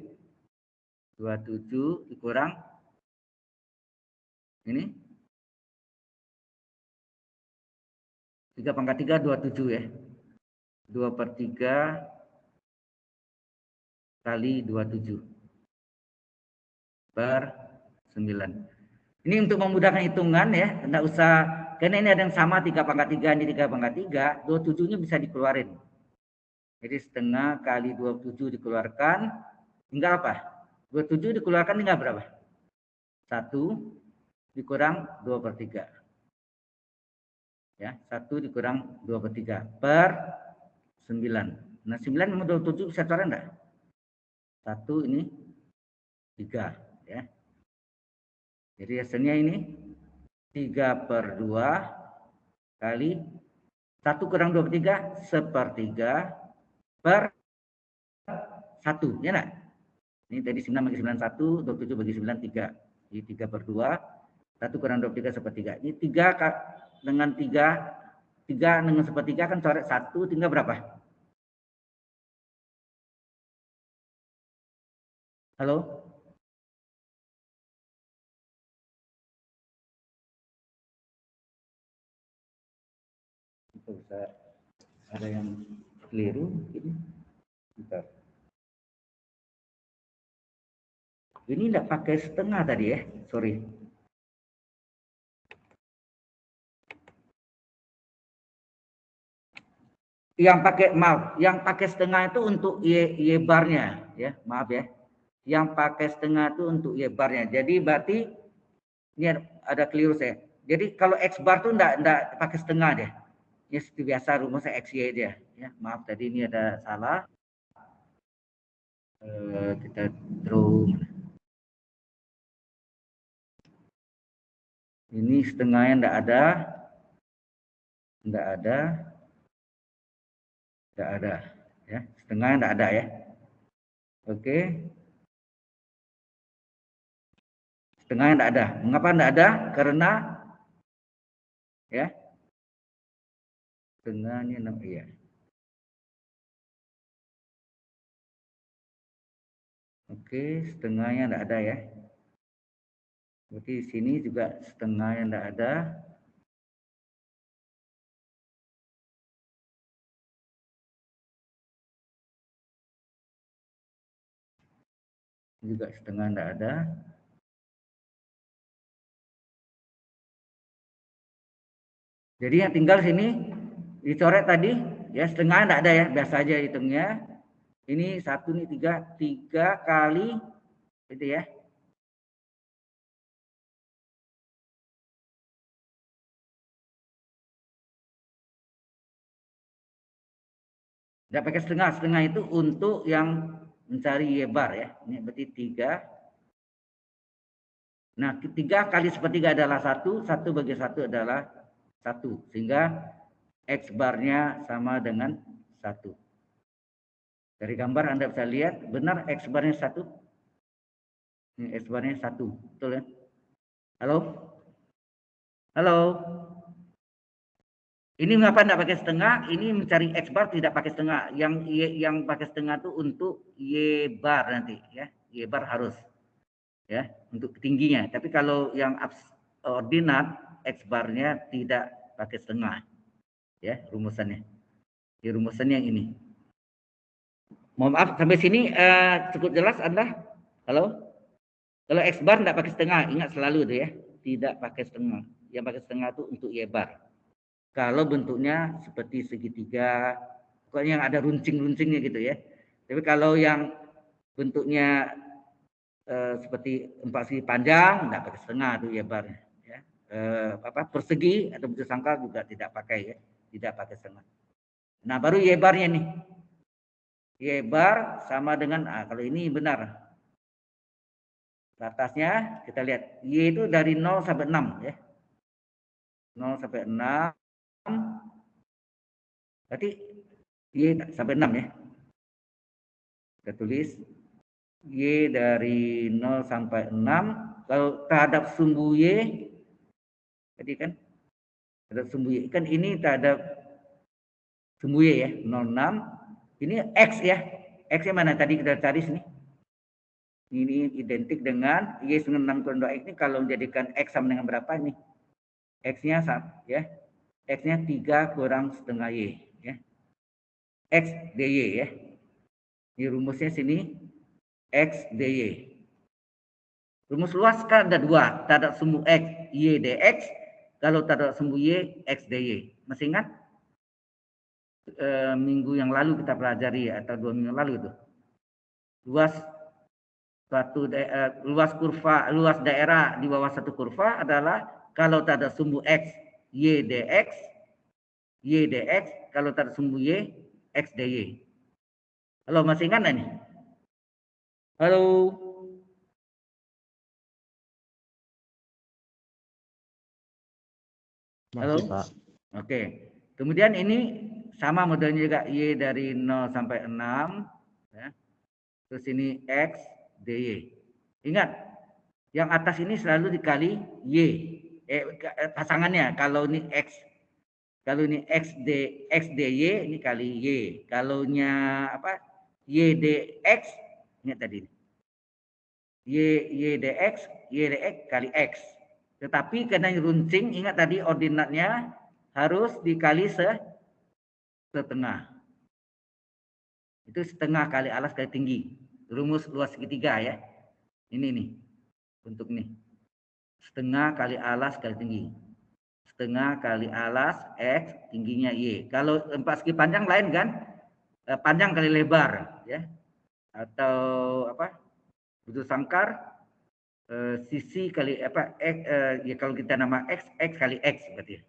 27 dikurang ini 3 pangkat 3, 27 ya? 2/3 kali 27 per 9. Ini untuk memudahkan hitungan ya, tidak usah, karena ini ada yang sama 3 pangkat 3, ini 3 pangkat 3, 27-nya bisa dikeluarin. Jadi setengah kali 27 dikeluarkan, tinggal apa? 27 dikeluarkan tinggal berapa? 1 dikurang 2/3. Ya, 1 dikurang 2/3 per 9. Nah, 9 sama 27 bisa keluar enggak? 1 ini 3 ya. Jadi hasilnya ini 3/2 kali 1 kurang 2/3 1/3 per 1 ya enggak? Ini tadi 9 bagi 9 1, 27 bagi 9 3. Jadi 3/2, 1 kurang 2/3 1/3. Ini 3 dengan 3 dengan 1/3 kan coret 1 tinggal berapa? Halo? Itu bisa ada yang keliru ini. Bentar. Ini enggak pakai setengah tadi ya, sorry. Yang pakai setengah itu untuk Y barnya ya, maaf ya. Yang pakai setengah itu untuk Y barnya. Jadi berarti ini ada keliru saya. Jadi kalau X bar itu enggak pakai setengah deh. Ya seperti biasa rumusnya XY aja ya. Maaf tadi ini ada salah. Kita draw. Ini setengahnya enggak ada. Enggak ada. Enggak ada ya. Setengahnya enggak ada ya. Oke. Setengahnya enggak ada. Mengapa enggak ada? Karena ya setengahnya 6 iya. Oke, setengahnya tidak ada ya. Berarti di sini juga setengahnya tidak ada. Juga setengah tidak ada. Jadi yang tinggal sini dicoret tadi ya, setengah tidak ada ya, biasa aja hitungnya. Ini 1 nih 3 kali itu ya. Tidak pakai setengah, setengah itu untuk yang mencari Y bar ya. Ini berarti 3. Nah, 3 kali sepertiga adalah 1, 1 bagi 1 adalah 1. Sehingga X barnya sama dengan 1. Dari gambar Anda bisa lihat, benar X barnya 1. Ini X barnya 1, betul ya? Halo? Halo? Ini mengapa tidak pakai setengah? Ini mencari X bar tidak pakai setengah. Yang pakai setengah itu untuk Y bar nanti ya. Y bar harus ya untuk tingginya. Tapi kalau yang ordinat X barnya tidak pakai setengah. Ya, rumusannya. Di rumusannya yang ini. Mohon maaf sampai sini cukup jelas Anda? Halo? Kalau X bar tidak pakai setengah, ingat selalu itu ya. Tidak pakai setengah. Yang pakai setengah itu untuk Y bar. Kalau bentuknya seperti segitiga, pokoknya yang ada runcing-runcingnya gitu ya. Tapi kalau yang bentuknya seperti 4 segi panjang, tidak pakai setengah itu Y bar. Ya. Persegi atau bentuk sangkal juga tidak pakai ya, tidak pakai setengah. Nah baru Y barnya nih. Y bar sama dengan kalau ini benar. Atasnya kita lihat Y itu dari 0 sampai 6 ya. 0 sampai 6. Berarti Y sampai 6 ya. Kita tulis Y dari 0 sampai 6. Kalau terhadap sumbu Y, tadi kan terhadap sumbu Y. Kan ini terhadap sumbu Y ya, 06. Ini X ya. X-nya mana tadi kita cari sini. Ini identik dengan Y dengan 6 kurang 2X ini kalau menjadikan X sama dengan berapa nih? X-nya ya. X-nya 3 kurang setengah Y ya. X dy ya. Ini rumusnya sini X dy. Rumus luas kan ada 2, terhadap sumbu X Y dx, kalau terhadap sumbu Y X dy. Masih ingat? Minggu yang lalu kita pelajari atau 2 minggu lalu itu. Luas daerah di bawah satu kurva adalah kalau terhadap sumbu X Y dx, kalau terhadap sumbu Y X dy. Halo, masih ingat nih? Halo. Halo? Masih, Pak. Oke. Kemudian ini sama modelnya juga Y dari 0 sampai 6 ya. Terus ini X dy. Ingat, yang atas ini selalu dikali Y. Pasangannya kalau ini X. Kalau ini X dy ini kali Y. Kalaunya apa? Y dx, ingat tadi. Y dx kali X. Tetapi karena runcing, ingat tadi ordinatnya harus dikali setengah. Itu setengah kali alas kali tinggi. Rumus luas segitiga ya. Ini nih. Untuk nih. Setengah kali alas kali tinggi. Setengah kali alas X, tingginya Y. Kalau 4 segi panjang lain kan? Panjang kali lebar ya. Atau apa? Bentuk sangkar sisi kali apa X, ya kalau kita nama X kali X berarti.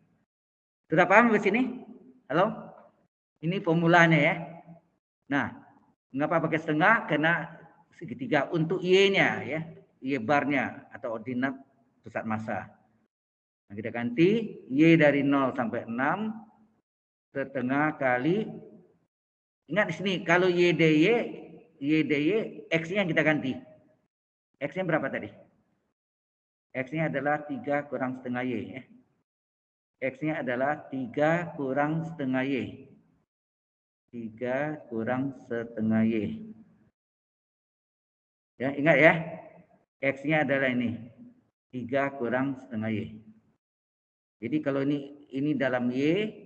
Sudah paham di sini? Halo? Ini formulanya ya. Nah, mengapa pakai setengah? Karena segitiga untuk Y-nya ya, Y barnya atau ordinat pusat massa. Nah, kita ganti Y dari 0 sampai 6 setengah kali, ingat di sini kalau Y dy X-nya kita ganti. X-nya berapa tadi? X-nya adalah 3 kurang setengah Y ya. X-nya adalah 3 kurang setengah Y. 3 kurang setengah Y. Ya, ingat ya. X-nya adalah ini. 3 kurang setengah Y. Jadi kalau ini dalam Y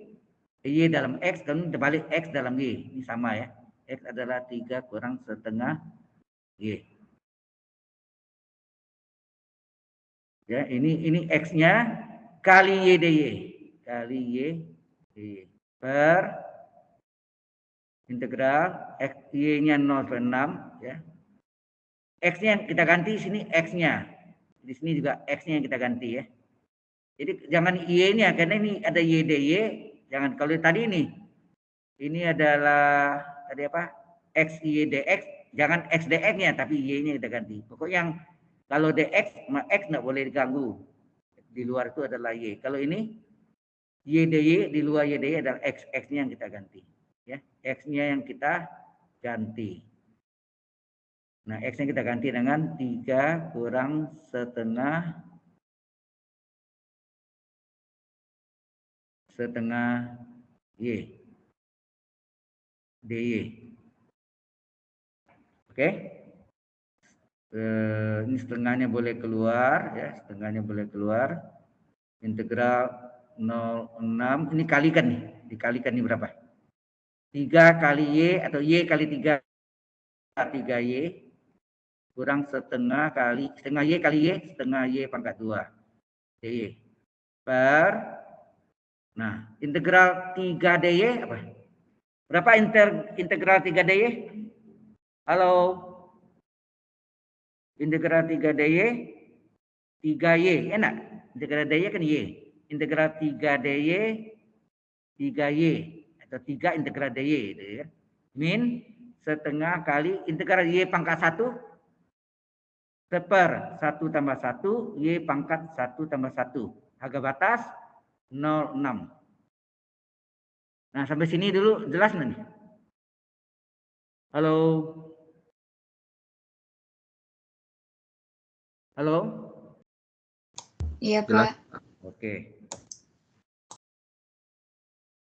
dalam X, kan terbalik X dalam Y. Ini sama ya. X adalah 3 kurang setengah Y. Ya, ini X-nya kali Y dy. Kali Y dy. Per integral X, Y-nya 0,6 ya. X-nya kita ganti sini X-nya. Di sini juga X-nya yang kita ganti ya. Jadi jangan Y-nya karena ini ada Y dy, jangan kalau tadi ini adalah tadi apa? X Y dx, jangan X dx-nya tapi Y-nya kita ganti. Pokoknya yang kalau dx, X enggak boleh diganggu. Di luar itu adalah Y. Kalau ini Y dy, di luar Y dy adalah X, X-nya yang kita ganti. Ya, X-nya yang kita ganti. Nah, X-nya kita ganti dengan 3 kurang setengah Y dy. Oke. Ini setengahnya boleh keluar ya, setengahnya boleh keluar. Integral 0,6 ini kalikan nih, dikalikan ini berapa? 3 kali Y atau Y kali 3 3Y kurang setengah Y kali Y setengah Y pangkat 2 dy per, nah integral 3 dy apa? Berapa integral 3 dy? Halo, integral 3 dy 3y, enak. Integral dy kan y. Integral 3 dy 3y atau 3 integral dy gitu ya. Min setengah kali integral y pangkat 1 seper 1 tambah 1 y pangkat 1 tambah 1. Harga batas 0,6. Nah, sampai sini dulu jelas nih. Halo. Halo? Iya, Jelas. Pak. Oke.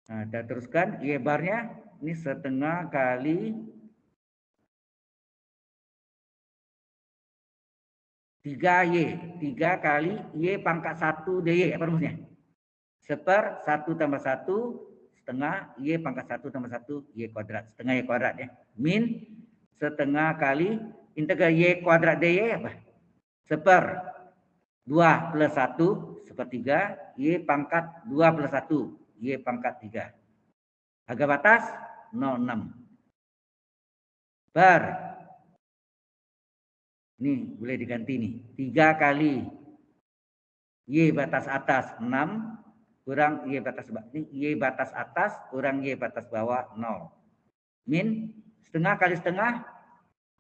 Nah, kita teruskan Y barnya ini setengah kali 3Y. 3 kali Y pangkat 1 dy. Apa rumusnya? Seper 1 tambah 1 setengah Y pangkat 1 tambah 1 Y kuadrat. Setengah Y kuadrat ya. Min setengah kali integral Y kuadrat dy apa? Seper 2 plus 1 sepertiga Y pangkat 2 plus 1 Y pangkat 3. Harga batas 0,6. Per. Ini boleh diganti nih. 3 kali Y batas atas 6 kurang Y batas bawah. Ini Y batas atas kurang Y batas bawah 0. Min setengah kali setengah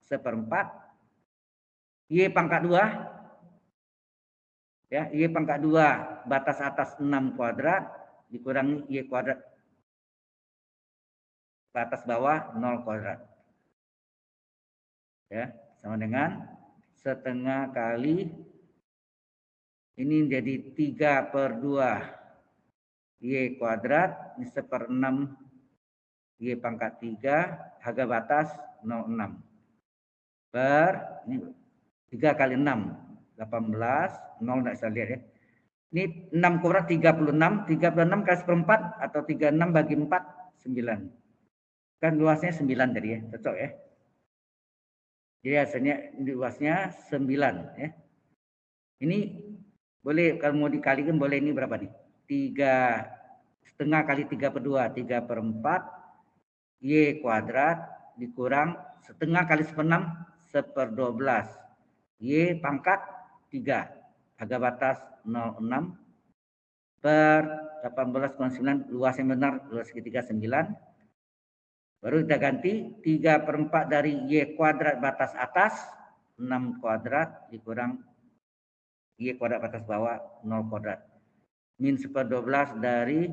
seperempat. Y pangkat 2. Ya, Y pangkat 2 batas atas 6 kuadrat dikurangi Y kuadrat batas bawah 0 kuadrat. Ya, sama dengan setengah kali ini jadi 3 per 2 Y kuadrat ini seper 6 Y pangkat 3 harga batas 0,6 per ini 3 kali 6 18 0 tidak bisa lihat ya. Ini 6 kuadrat 36 kali seperempat atau 36 bagi 4 9. Kan luasnya 9 tadi ya, cocok ya. Jadi hasilnya luasnya 9 ya. Ini boleh kalau mau dikalikan boleh ini berapa nih? 3 setengah kali 3 per 2 3 per 4 Y kuadrat dikurang setengah kali seper 6 seper 12 Y pangkat 3 harga batas 0,6 per 18 kurang 9 luasnya benar luas segitiga 9. Baru kita ganti 3 per 4 dari Y kuadrat batas atas 6 kuadrat dikurang Y kuadrat batas bawah 0 kuadrat. Min seper 12 dari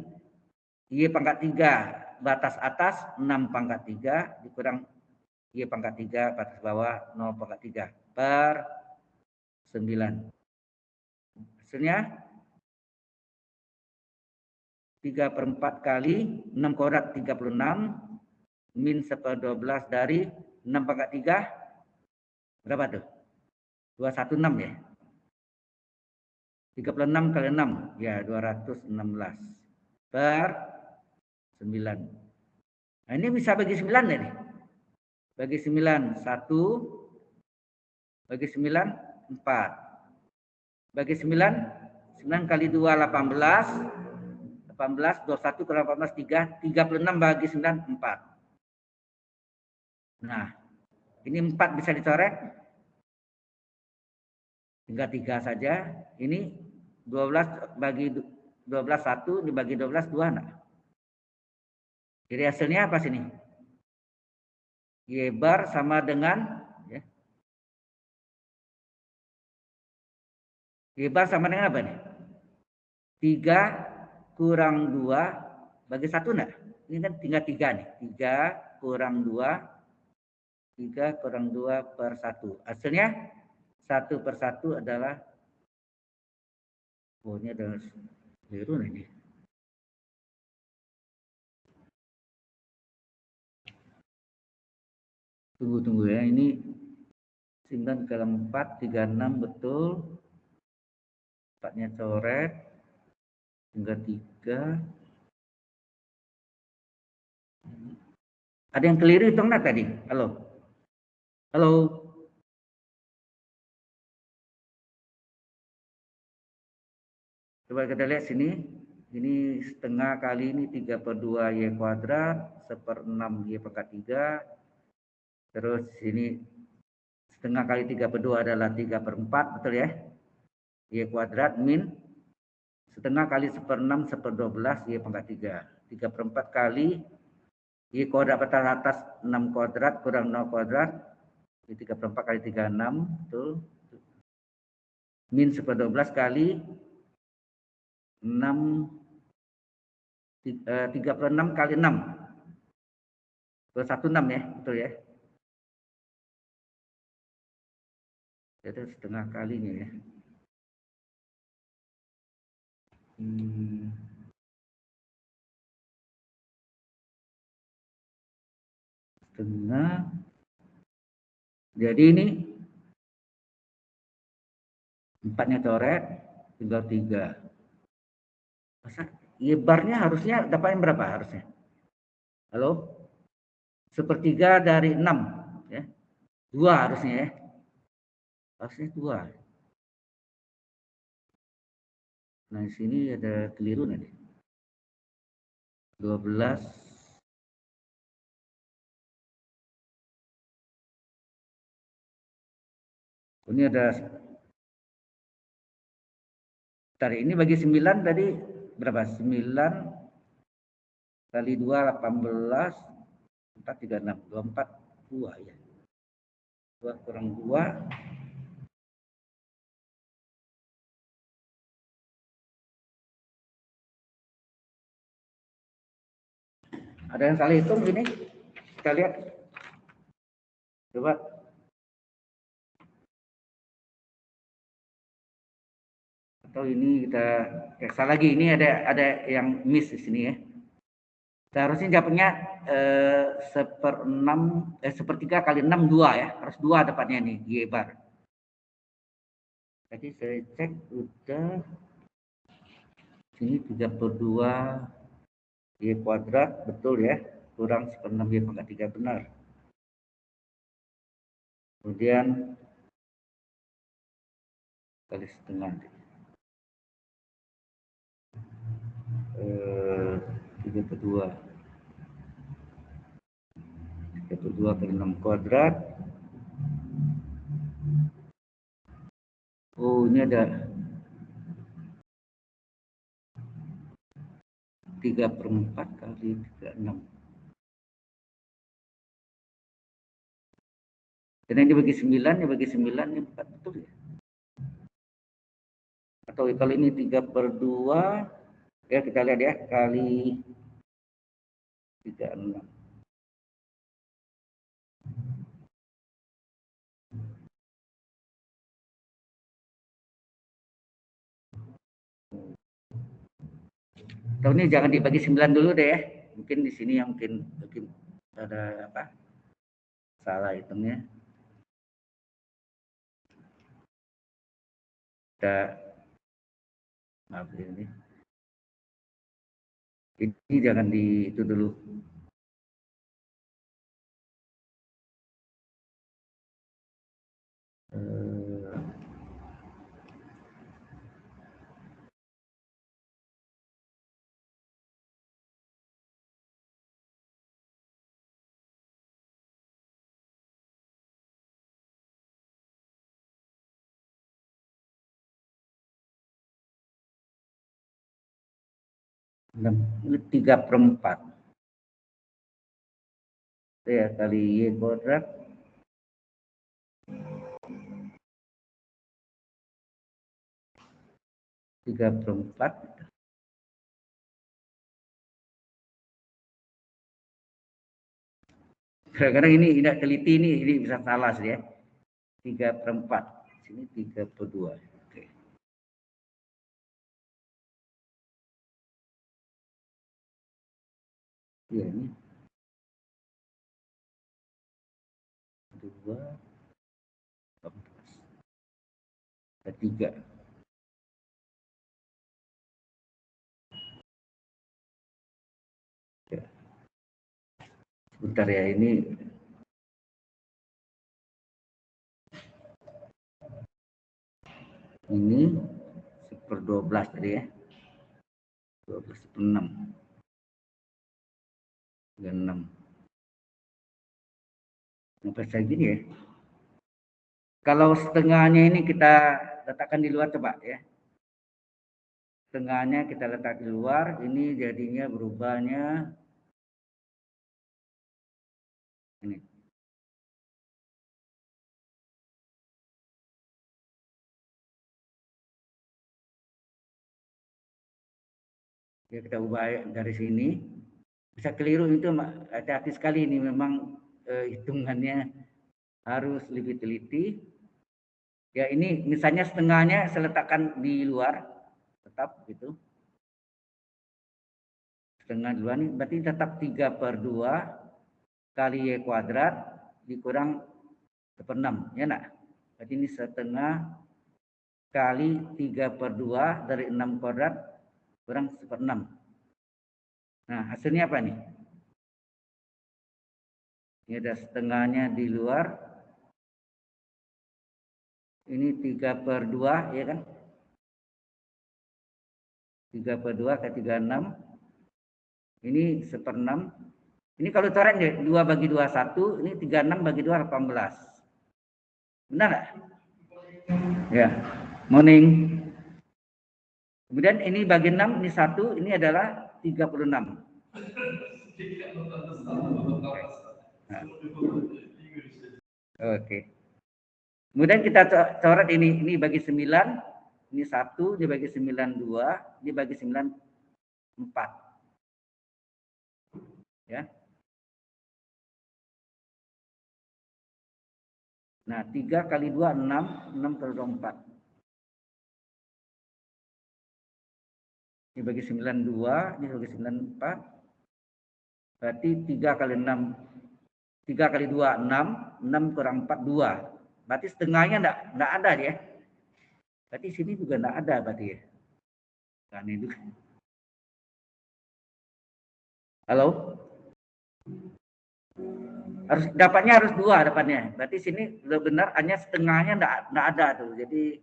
Y pangkat 3 batas atas 6 pangkat 3 dikurang Y pangkat 3 batas bawah 0 pangkat 3 per 9. Hasilnya 3 per 4 kali 6 kuadrat 36 min seper 12 dari 6 pangkat 3 Berapa tuh? 216 ya? 36 kali 6, ya 216 per 9. Nah, ini bisa bagi 9 ya nih. Bagi 9, 1. Bagi 9, 4. Bagi 9, 9 kali 2, 18. 18, 21 kali 18, 3. 36 bagi 9, 4. Nah, ini 4 bisa dicoret. Tinggal 3 saja. Ini 12 bagi 12, 1. Dibagi 12, 2. Nah. Jadi hasilnya apa sini? Y bar sama dengan ya. Y bar sama dengan apa nih? 3 kurang 2 bagi 1 enggak? Ini kan tinggal 3 nih. 3 kurang 2. 3 kurang 2 per 1. Hasilnya 1 per 1 adalah, oh ini adalah keliru nih. Tunggu ya, ini 9 kali 4, 36 betul. 4-nya coret. Tinggal 3. Ada yang keliru itu enggak tadi? Halo? Halo? Coba kita lihat sini. Ini setengah kali ini 3 per 2 Y kuadrat. 1/6 Y pangkat 3. Terus ini setengah kali 3 per 2 adalah 3 per 4. Betul ya? Y kuadrat min setengah kali 1/6 1/12 Y pangkat 3. 3 per 4 kali Y kuadrat atas 6 kuadrat kurang 0 kuadrat. 3 per 4 kali 36. Betul. Min 1/12 kali 6. 3 per 6 kali 6. 216 ya. Betul ya. Itu setengah kalinya ya. Setengah. Jadi ini 4-nya coret, tinggal 3. Masa Y barnya harusnya dapat berapa harusnya? Halo? 1/3 dari 6 ya. 2 harusnya ya. Harusnya 2. Nah, di sini ada keliru nanti. 12. Ini ada. Tadi ini bagi 9 tadi berapa? 9 kali 2 18. 4 36. 24 2 ya. 2 kurang 2. Ada yang salah hitung gini? Kita lihat. Coba. Atau ini kita periksa lagi. Ini ada yang miss di sini ya. Seharusnya jawabnya 1/3 kali 6 2 ya. Harus 2 dapatnya nih Y bar. Tadi saya cek udah. Sini 3 per 2 Y kuadrat betul ya. Kurang 1/6 Y pangkat 3 benar. Kemudian kali setengah. 3 per 2. 3 per 2 kali 6 kuadrat. Oh, ini ada 3 per 4 kali 36. Karena ini bagi 9, ini bagi 9, ini 4 betul ya. Atau kalau ini 3 per 2, ya kita lihat ya, kali 36. Atau ini jangan dibagi 9 dulu deh ya. Mungkin di sini yang mungkin ada apa? Salah hitungnya. Kita maaf ini. Ini jangan di itu dulu. Ini 3/4 ya kali Y kuadrat tiga per 4. Kadang-kadang ini tidak teliti ini bisa salah sih ya. 3/4 sini 3/2. Oke. Ya ini 2 14 3. Ya. Sebentar ya ini ini 1/12 tadi ya. 12/6. 6. Sampai saya gini ya. Kalau setengahnya ini kita letakkan di luar coba ya. Setengahnya kita letak di luar, ini jadinya berubahnya ini. Ya, kita ubah dari sini. Bisa keliru itu hati-hati sekali ini memang hitungannya harus lebih teliti. Ya ini misalnya setengahnya saya letakkan di luar, tetap gitu. Setengah di luar ini berarti tetap 3/2 kali Y kuadrat dikurang 1/6, ya nak? Berarti ini setengah kali 3/2 dari 6 kuadrat kurang 1/6. Nah hasilnya apa nih? Ini ada setengahnya di luar. Ini 3/2 ya kan? 3/2 ke 36. Ini 1/6. Ini kalau coret ya 2 bagi 2 1, ini 36 bagi 2 18. Benar nggak? Ya. Morning. Kemudian ini bagi 6, ini 1, ini adalah 36. Nah. Oke. Kemudian kita coret ini bagi 9, ini 1, ini bagi 9 2, ini bagi 9 4. Ya. Nah, 3 kali 2 6, 6 kali 2 4. Ini bagi 9 2, ini bagi 9 4. Berarti 3 kali 6, 3 kali 2 6, 6 kurang 4 2. Berarti setengahnya enggak ada ya. Berarti sini juga enggak ada berarti ya. Kan itu. Halo? Harus 2 dapatnya. Berarti sini benar hanya setengahnya enggak ada tuh. Jadi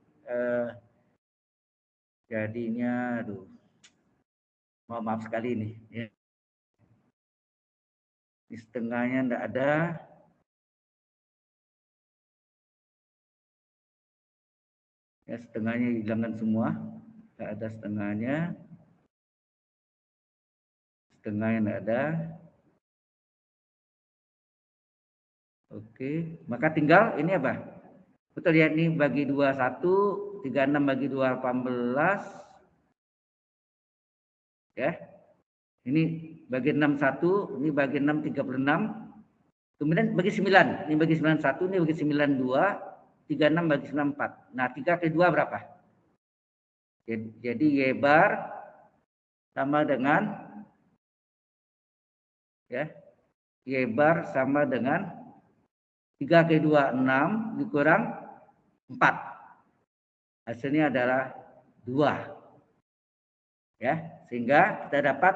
jadinya aduh. Maaf sekali nih ya. Di setengahnya enggak ada. Ya, setengahnya hilangkan semua. Enggak ada setengahnya. Setengahnya enggak ada. Oke, maka tinggal ini apa? Betul ya, ini bagi 2 1, 36 bagi 2 18. Ya. Ini bagi 6 1, ini bagi 6 36. Kemudian bagi 9, ini bagi 9 1, ini bagi 9 2, 36 bagi 9 4. Nah, 3 kali 2 berapa? Jadi Y bar sama dengan ya. Y bar sama dengan 3 kali 2 6 dikurang 4. hasilnya adalah 2. Ya, sehingga kita dapat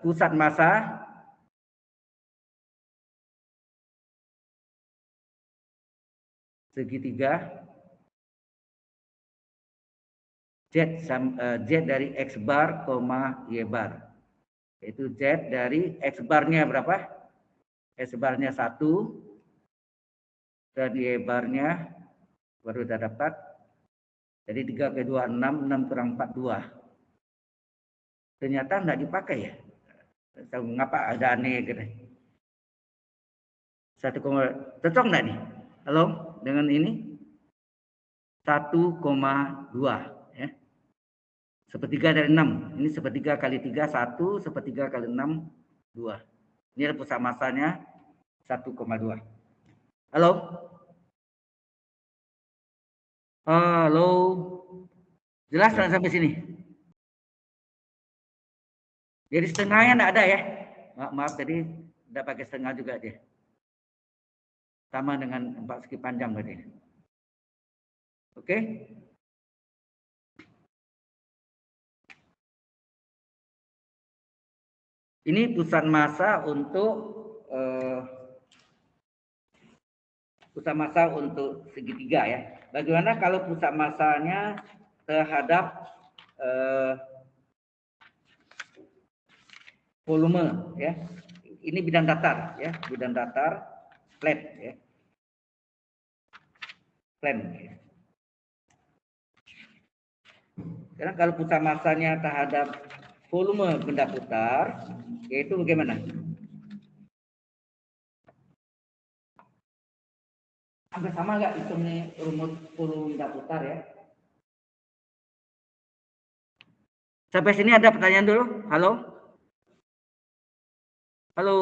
pusat massa segitiga Z dari X bar, Y bar. Yaitu Z dari X barnya berapa? X barnya 1 dan Y barnya baru kita dapat. Jadi 3 ke 2, 6, 6 kurang 4, 2. Ternyata enggak dipakai ya. Mengapa ada aneh gitu. 1, cocok enggak nih? Halo, dengan ini? 1,2 ya. Sepertiga dari 6. Ini sepertiga kali 3, 1. Sepertiga kali 6, 2. Ini adalah pusat massanya 1,2. Halo? Halo? Jelas ya. Sampai sini? Jadi setengahnya enggak ada ya? Maaf tadi enggak pakai setengah juga dia. Sama dengan 4 segi panjang berarti. Oke? Ini pusat massa untuk segitiga ya. Bagaimana kalau pusat massanya terhadap volume ya? Ini bidang datar ya, bidang datar flat ya. Flat. Ya. Karena kalau pusat massanya terhadap volume benda putar, yaitu bagaimana? Hampir sama nggak hitungnya rumus volume benda putar ya? Sampai sini ada pertanyaan dulu? Halo? Halo?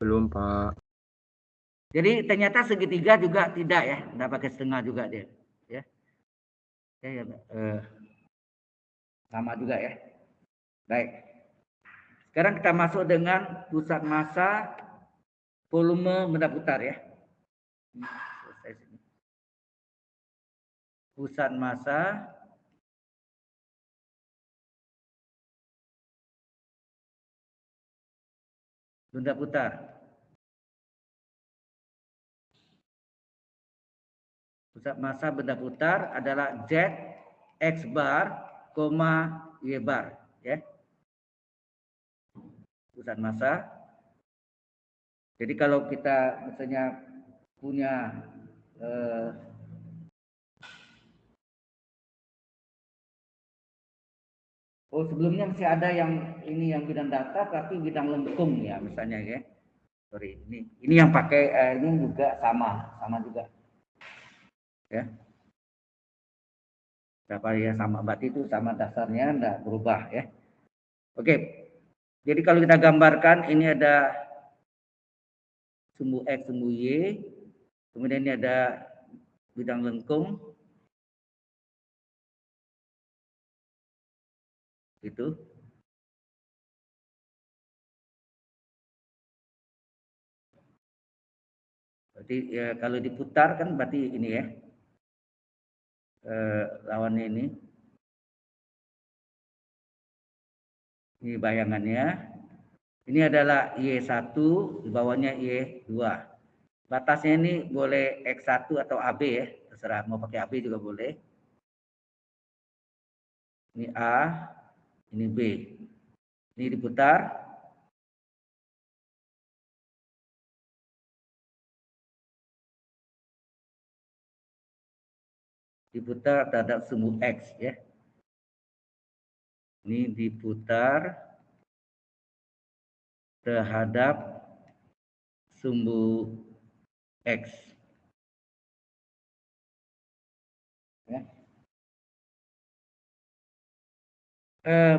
Belum, Pak. Jadi ternyata segitiga juga tidak ya, nggak pakai setengah juga dia. Ya. Sama juga ya. Baik. Sekarang kita masuk dengan pusat massa volume benda putar ya. Pusat massa benda putar. Pusat massa benda putar adalah Z X bar, Y bar ya. Pusat massa. Jadi kalau kita misalnya punya sebelumnya masih ada yang ini yang bidang data tapi bidang lengkung ya misalnya ya. Sorry, ini yang pakai ini juga sama juga. Ya. Berapa ya sama berarti itu sama dasarnya enggak berubah ya. Oke. Jadi kalau kita gambarkan ini ada sumbu X, sumbu Y. Kemudian ini ada bidang lengkung. Gitu. Berarti ya, kalau diputar kan berarti ini ya. Lawannya ini. Ini bayangannya. Ini adalah Y1, di bawahnya Y2. Batasnya ini boleh X1 atau AB ya, terserah mau pakai AB juga boleh. Ini A, ini B. Ini diputar. Diputar terhadap sumbu X ya. Ini diputar terhadap sumbu X. Ya.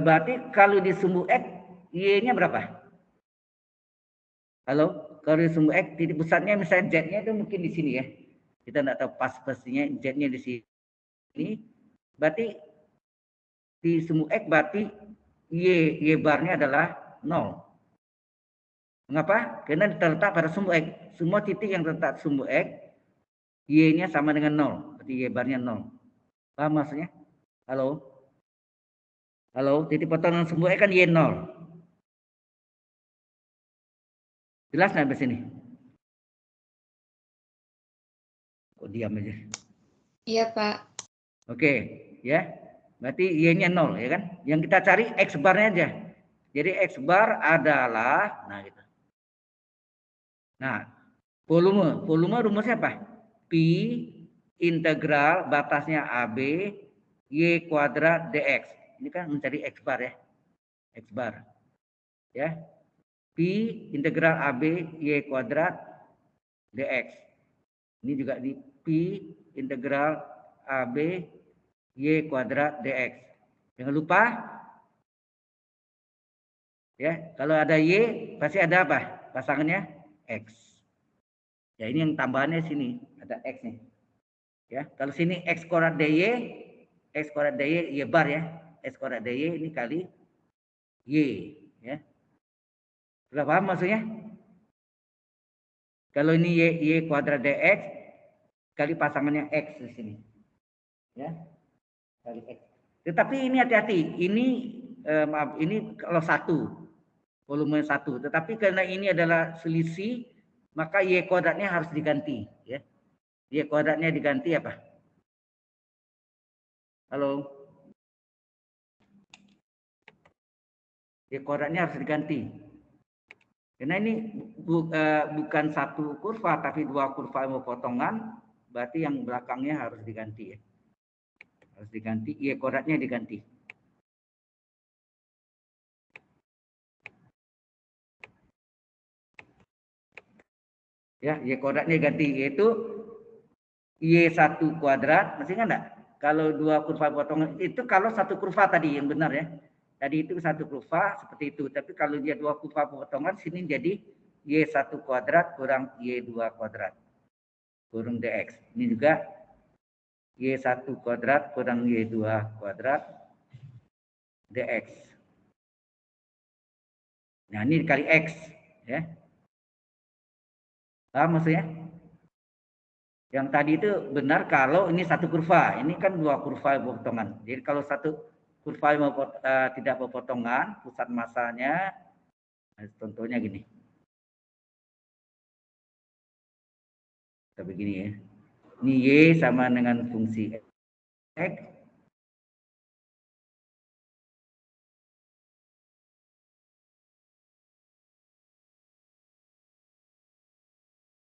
Berarti kalau di sumbu X, Y-nya berapa? Halo? Kalau di sumbu X, titik pusatnya misalnya Z-nya itu mungkin di sini ya. Kita tidak tahu pastinya Z-nya di sini. Berarti di sumbu X berarti Y barnya adalah 0. Mengapa? Karena terletak pada sumbu X. Semua titik yang terletak sumbu X, Y-nya sama dengan 0. berarti Y barnya 0. Paham maksudnya? Halo? Halo, titik potongan sumbu X kan Y0. Jelas nggak di sini? Kok diam aja? Iya, Pak. Oke, ya. Berarti Y-nya 0, ya kan? Yang kita cari X barnya aja. Jadi X bar adalah, nah gitu. Nah, volume rumusnya apa? Pi integral batasnya AB Y kuadrat dx. Ini kan mencari X bar ya. X bar. Ya. Pi integral AB Y kuadrat dx. Ini juga di Pi integral AB Y kuadrat dx. Jangan lupa ya, kalau ada Y pasti ada apa? Pasangannya X. Ya ini yang tambahannya sini, ada X nih. Ya, kalau sini X kuadrat dy, X kuadrat dy Y bar ya. X kuadrat dy ini kali Y ya. Sudah paham maksudnya? Kalau ini Y kuadrat dx kali pasangannya X di sini. Ya. Kali X. Tetapi ini hati-hati, ini maaf, ini kalau satu volume 1. Tetapi karena ini adalah selisih, maka Y kuadratnya harus diganti. Ya. Y kuadratnya diganti apa? Halo? Y kuadratnya harus diganti. Karena ini bukan satu kurva, tapi dua kurva ilmu potongan, berarti yang belakangnya harus diganti. Ya. Harus diganti, Y kuadratnya diganti. Ya, Y kuadratnya ganti, yaitu Y1 kuadrat, masih ingat enggak? Kalau dua kurva potongan itu kalau satu kurva tadi yang benar ya. Tadi itu satu kurva seperti itu, tapi kalau dia dua kurva potongan sini jadi Y1 kuadrat kurang Y2 kuadrat kurang dx. Ini juga Y1 kuadrat kurang Y2 kuadrat dx. Nah, ini dikali X ya. Paham maksudnya? Yang tadi itu benar kalau ini satu kurva, ini kan dua kurva berpotongan. Jadi kalau satu kurva tidak berpotongan, pusat masanya, contohnya gini. Kita begini ya. Ini Y sama dengan fungsi X.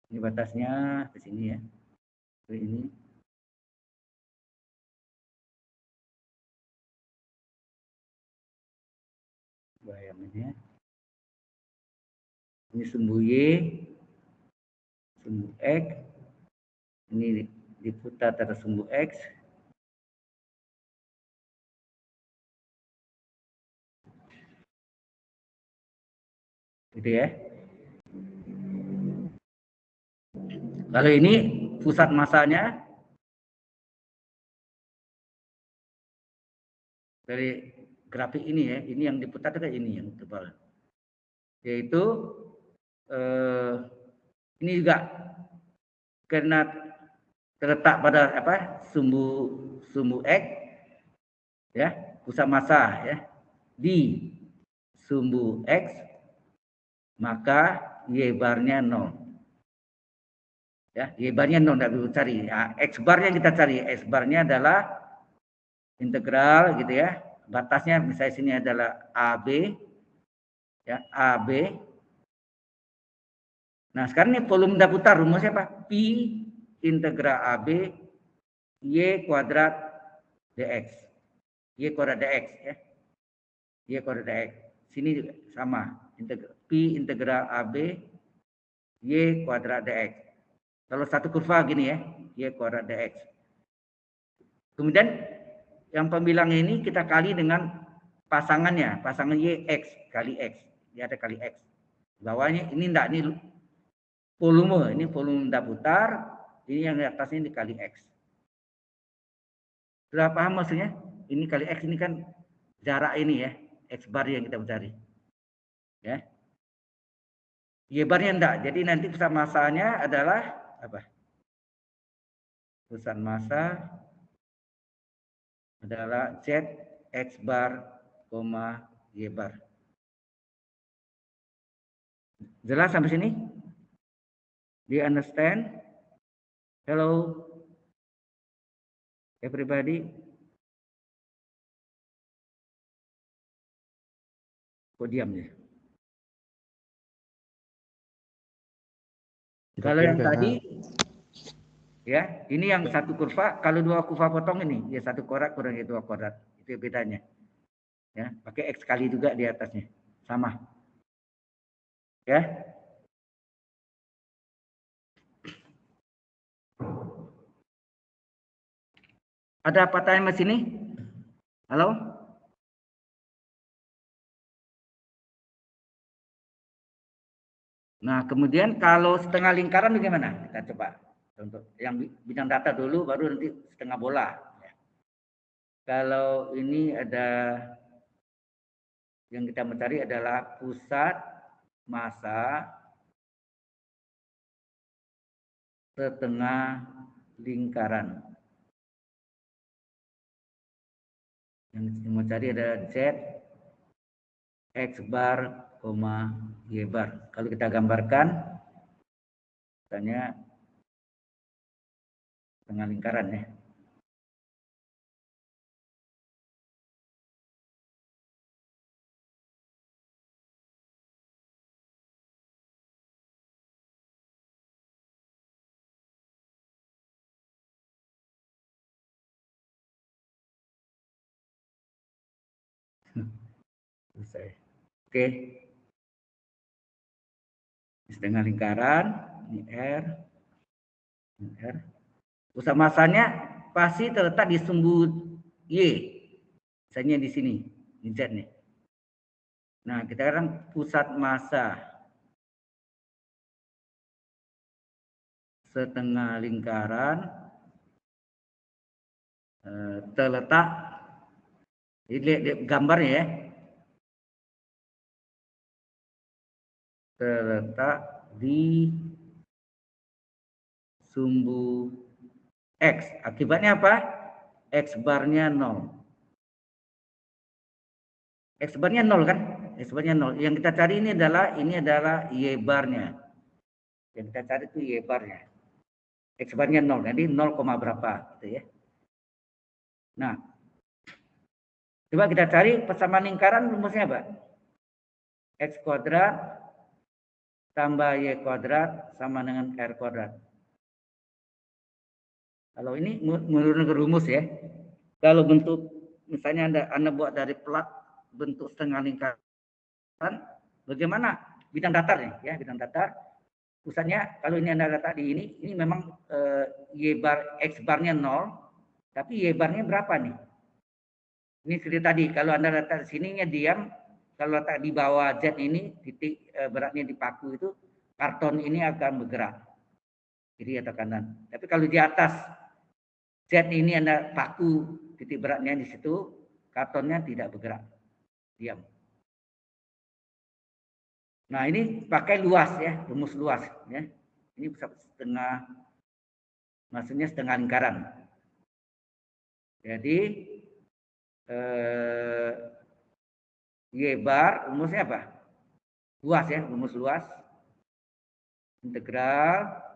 Ini batasnya ke sini ya. Ini. Bayangannya. Ini sumbu Y, sumbu X. Ini diputar atas sumbu X. Gitu ya. Kalau ini pusat masanya dari grafik ini ya, ini yang diputar ke ini yang tebal. Yaitu ini juga karena terletak pada sumbu X ya, pusat massa ya di sumbu X, maka Y barnya 0. Ya, Y barnya 0 tidak perlu cari. Ya, X bar yang kita cari, X barnya adalah integral gitu ya. Batasnya misalnya sini adalah AB ya, AB. Nah, sekarang ini volume daputar rumusnya apa? Pi integral AB Y kuadrat dx. Y kuadrat dx ya. Y kuadrat dx. Sini juga sama. Pi integral AB Y kuadrat dx. Kalau satu kurva gini ya, Y kuadrat dx. Kemudian yang pembilangnya ini kita kali dengan pasangannya, pasangan Y X kali X. Dia ada kali X. Bawahnya ini enggak, ini volume daputar, ini yang di atasnya dikali X. Sudah paham maksudnya? Ini kali X ini kan jarak ini ya, X bar yang kita cari. Ya. Y barnya enggak, jadi nanti pusat massanya adalah apa? pusat massa adalah Z X bar, Y bar. Jelas sampai sini? Do you understand? Hello, everybody. Kok diam ya? Kalau yang tadi, ya, ini yang satu kurva. Kalau dua kurva potong ini, ya satu kuadrat kurang dua kuadrat. Itu bedanya. Ya, pakai X kali juga di atasnya, sama. Ya. Ada apa tanya mas ini? Halo? Nah, kemudian kalau setengah lingkaran bagaimana? Kita coba. Untuk yang bidang data dulu, baru nanti setengah bola. Kalau ini ada, yang kita mencari adalah pusat massa setengah lingkaran. Yang kita mencari ada Z, X bar, Y bar. Kalau kita gambarkan, misalnya setengah lingkaran ya. Selesai. Oke. Setengah lingkaran, ini R, ini R. Pusat massanya pasti terletak di sumbu Y. Misalnya di sini, di Z nih. Nah, kita sekarang pusat massa setengah lingkaran terletak, lihat gambarnya ya, terletak di sumbu X. Akibatnya apa? X barnya 0. X barnya 0 kan? X barnya 0. Yang kita cari ini adalah Y barnya. Yang kita cari itu Y barnya. X barnya 0. Jadi 0, berapa gitu ya. Nah, coba kita cari persamaan lingkaran, rumusnya apa? X kuadrat tambah Y kuadrat sama dengan R kuadrat. Kalau ini menurut rumus ya. Kalau bentuk, misalnya Anda buat dari plat bentuk setengah lingkaran, bagaimana? Bidang datar nih, ya, bidang datar. Pusatnya, kalau ini Anda letak di ini memang Y bar, X barnya 0, tapi Y barnya berapa nih? Ini seperti tadi, kalau Anda letak di sininya diam, kalau letak di bawah Z ini, titik beratnya dipaku itu, karton ini akan bergerak. Kiri atau kanan. Tapi kalau di atas Z ini Anda paku titik beratnya di situ, kartonnya tidak bergerak. Diam. Nah, ini pakai luas ya, rumus luas ya. Ini setengah, maksudnya setengah lingkaran. Jadi Y bar rumusnya apa? Luas ya, rumus luas. Integral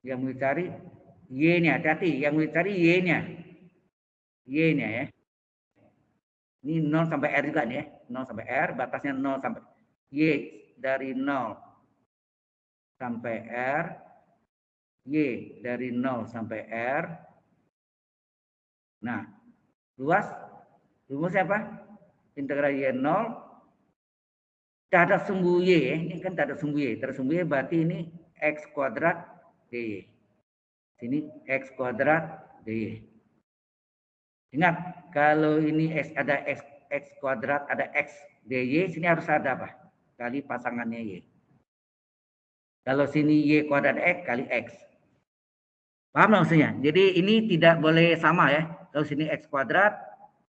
yang mau dicari Y-nya, hati-hati, yang mau dicari Y-nya. Y-nya ya. Ini 0 sampai R juga nih ya. 0 sampai R, batasnya 0 sampai Y dari 0 sampai R, Y dari 0 sampai R. Nah, luas, rumusnya apa? Integral Y 0, tak ada sumbu Y ya. Ini kan tak ada sumbu Y. Tak ada sumbu Y berarti ini X kuadrat DY. Sini X kuadrat DY. Ingat, kalau ini ada X kuadrat, ada X DY, sini harus ada apa? Kali pasangannya Y. Kalau sini Y kuadrat X kali X. Paham maksudnya? Jadi ini tidak boleh sama ya. Kalau sini X kuadrat,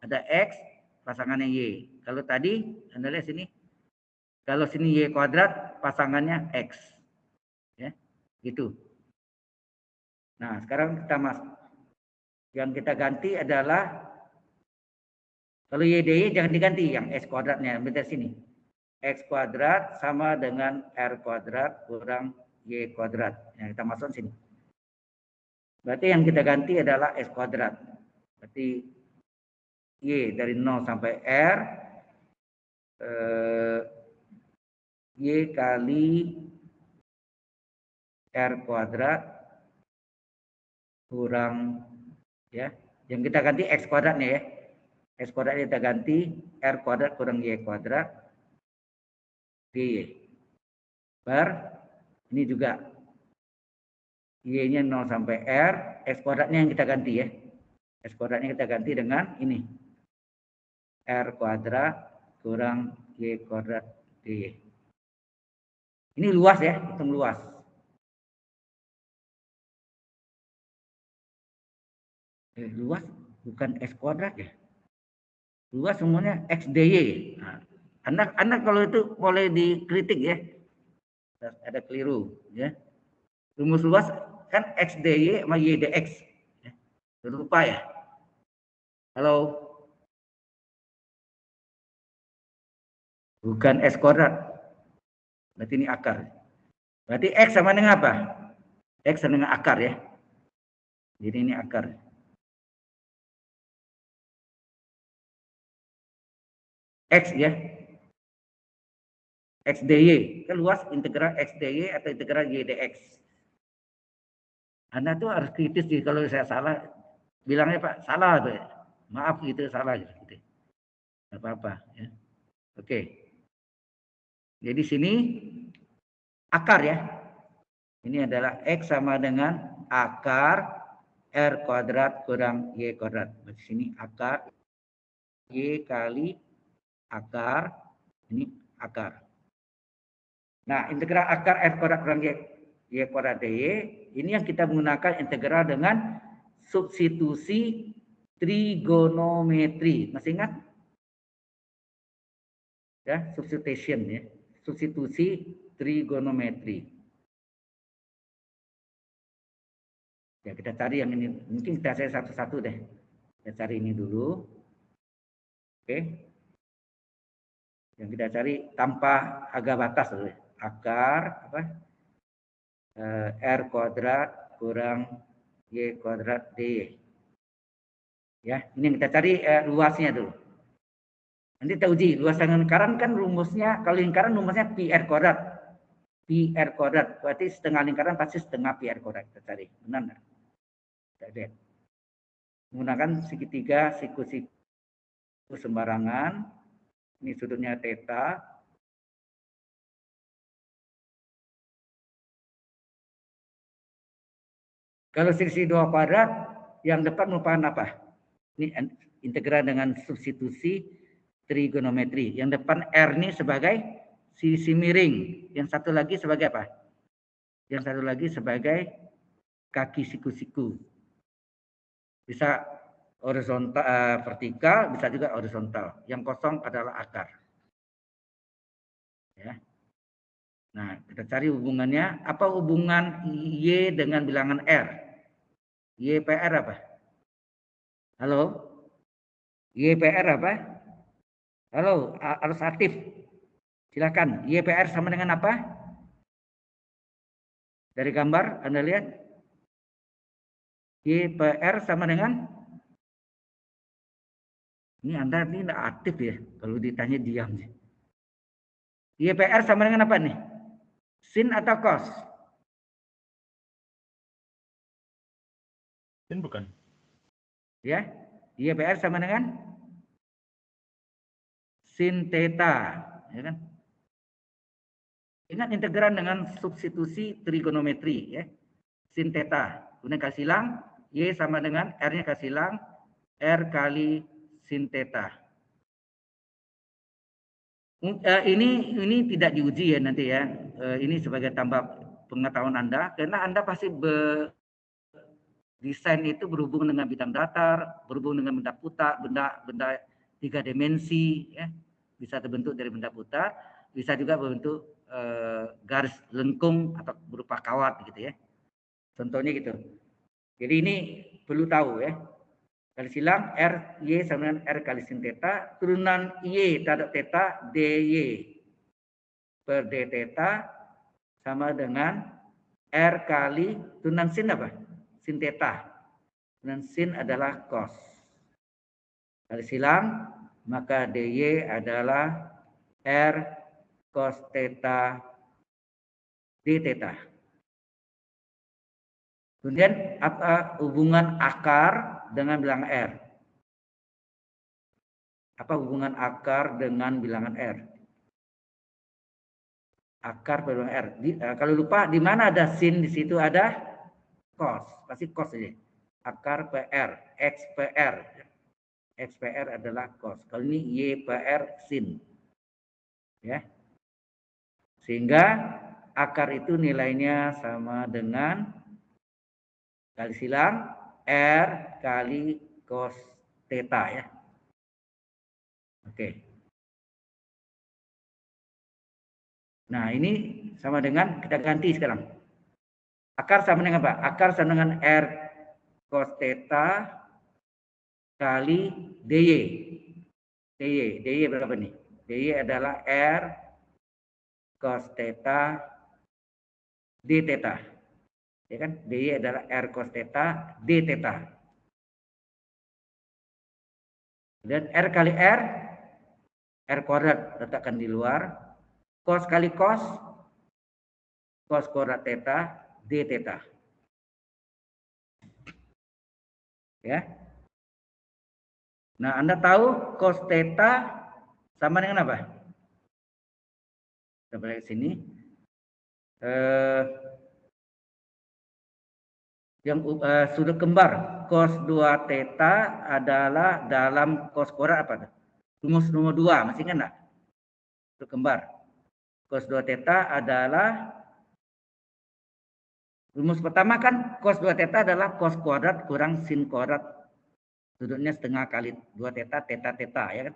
ada X, pasangannya Y. Kalau tadi, Anda lihat sini. Kalau sini Y kuadrat, pasangannya X. Ya. Gitu. Nah, sekarang yang kita ganti adalah kalau YDY jangan diganti, yang X kuadratnya, bentar sini. X kuadrat sama dengan R kuadrat kurang Y kuadrat. Nah, kita masuk sini. Berarti yang kita ganti adalah X kuadrat. Berarti Y dari 0 sampai R, Y kali R kuadrat kurang, ya, yang kita ganti X kuadratnya ya. X kuadrat kita ganti R kuadrat kurang Y kuadrat dy. Ini juga Y-nya 0 sampai R, X kuadratnya yang kita ganti ya. X kuadratnya kita ganti dengan ini. R kuadrat kurang Y kuadrat dy. Ini luas ya, hitung luas. Luas bukan X kuadrat ya. Luas semuanya X dy. Nah, Anda kalau itu boleh dikritik ya. Ada keliru ya. Rumus luas kan X dy sama Y dx. Ya. Lupa ya. Halo. Bukan X kuadrat. Berarti ini akar. Berarti X sama dengan apa? X sama dengan akar ya. Jadi ini akar. X ya. X dy. Kan luas integral X dy atau integral Y dx. Anda tuh harus kritis sih kalau saya salah. Bilangnya Pak, salah tuh. Maaf gitu, salah gitu. Enggak apa-apa ya. Oke. Jadi sini akar ya. Ini adalah X sama dengan akar R kuadrat kurang Y kuadrat. Di sini akar Y kali akar, ini akar. Nah, integral akar R kuadrat kurang Y kuadrat dy, ini yang kita menggunakan integral dengan substitusi trigonometri. Masih ingat? Ya, substitution ya. Substitusi trigonometri. Ya, kita cari yang ini. Mungkin kita cari satu-satu deh. Kita cari ini dulu. Oke. Yang kita cari tanpa agak batas dulu. Akar apa? R kuadrat kurang Y kuadrat dy. Ya, ini yang kita cari luasnya dulu. Nanti kita uji luas dengan lingkaran kan rumusnya, kalau lingkaran rumusnya pi r kuadrat. Pi r kuadrat, berarti setengah lingkaran pasti setengah pi r kuadrat. Kita cari, benar enggak? Kita lihat. Menggunakan segitiga siku sembarangan. Ini sudutnya theta. Kalau selisih 2 kuadrat, yang depan merupakan apa? Ini integral dengan substitusi trigonometri. Yang depan R ini sebagai sisi miring. Yang satu lagi sebagai apa? Yang satu lagi sebagai kaki siku-siku. Bisa horizontal, vertikal, bisa juga horizontal. Yang kosong adalah akar. Ya. Nah, kita cari hubungannya. Apa hubungan Y dengan bilangan R? Y PR apa? Halo? Y PR apa? Halo, harus aktif. Silakan. YPR sama dengan apa? Dari gambar Anda lihat. YPR sama dengan? Ini Anda ini tidak aktif ya. Kalau ditanya diam. YPR sama dengan apa nih? Sin atau cos? Sin bukan? Ya. YPR sama dengan? Sin theta. Ya kan? Ingat integral dengan substitusi trigonometri ya. Sin theta. Kemudian kasih silang Y sama dengan R-nya kasih silang R kali sin theta. Ini tidak diuji ya nanti ya. Ini sebagai tambah pengetahuan Anda karena Anda pasti desain itu berhubungan dengan bidang datar, berhubungan dengan benda putar, benda 3 dimensi ya. Bisa terbentuk dari benda putar. bisa juga berbentuk garis lengkung atau berupa kawat gitu ya. Contohnya gitu. Jadi ini perlu tahu ya. Kali silang R Y sama dengan R kali sin theta, turunan Y terhadap theta dy per d theta sama dengan R kali turunan sin apa? Sin theta. Turunan sin adalah cos. Kali silang maka dy adalah R cos theta d theta. Kemudian apa hubungan akar dengan bilangan R? Apa hubungan akar dengan bilangan R? Akar per bilangan R. Kalau lupa di mana ada sin, di situ ada cos. Pasti cos aja. Akar PR, X PR. X PR adalah cos. Kalau ini Y PR sin. Ya. Sehingga akar itu nilainya sama dengan kali silang R kali cos theta ya. Oke. Nah, ini sama dengan kita ganti sekarang. Akar sama dengan apa? Akar sama dengan R cos theta kali dy. dy berapa nih? dy adalah R cos theta d theta. Ya kan? dy adalah R cos theta d theta. Dan R kali R kuadrat letakkan di luar. Cos kali cos kuadrat theta d theta. Ya. Nah, Anda tahu cos theta sama dengan apa? Kita balik ke sini. Sudut kembar cos 2 theta adalah dalam cos kuadrat apa? Rumus nomor 2, masih ingat enggak? Sudut kembar cos 2 theta adalah rumus pertama kan cos 2 theta adalah cos kuadrat kurang sin kuadrat. Sudutnya setengah kali 2 theta, theta, theta ya kan.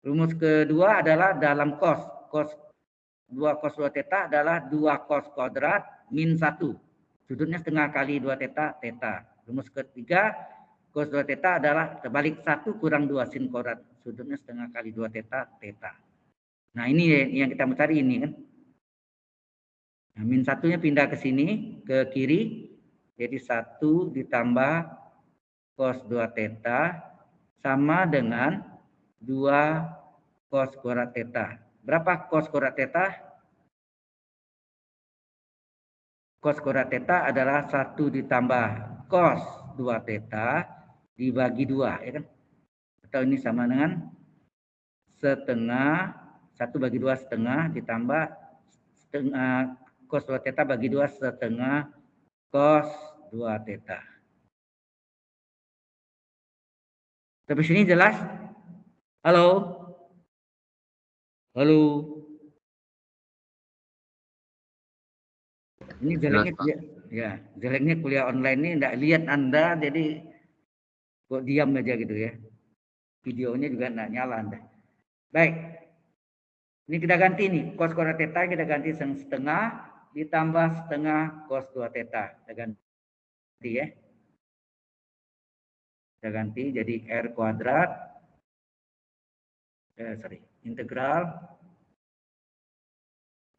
Rumus kedua adalah dalam cos 2 cos 2 theta adalah 2 cos kuadrat min 1. Sudutnya setengah kali 2 theta, theta. Rumus ketiga, cos 2 theta adalah terbalik 1 kurang 2 sin kuadrat. Sudutnya setengah kali 2 theta, theta. Nah, ini yang kita mau cari ini kan. Nah, min 1-nya pindah ke sini, ke kiri. Jadi 1 ditambah cos 2 theta sama dengan 2 cos kuadrat theta. Berapa cos kuadrat theta? Cos kuadrat theta adalah 1 ditambah cos 2 theta dibagi 2, ya kan? Atau ini sama dengan setengah, 1 bagi 2 setengah ditambah setengah cos 2 theta bagi 2 setengah cos 2 theta. Sampai sini jelas? Halo? Halo? Ini jeleknya ya, jeleknya kuliah online ini enggak lihat Anda, jadi kok diam aja gitu ya. Videonya juga enggak nyala Anda. Baik. Ini kita ganti nih, cos kuadrat theta kita ganti setengah ditambah setengah cos 2 theta. Kita ganti ya. Kita ganti jadi R kuadrat. Integral.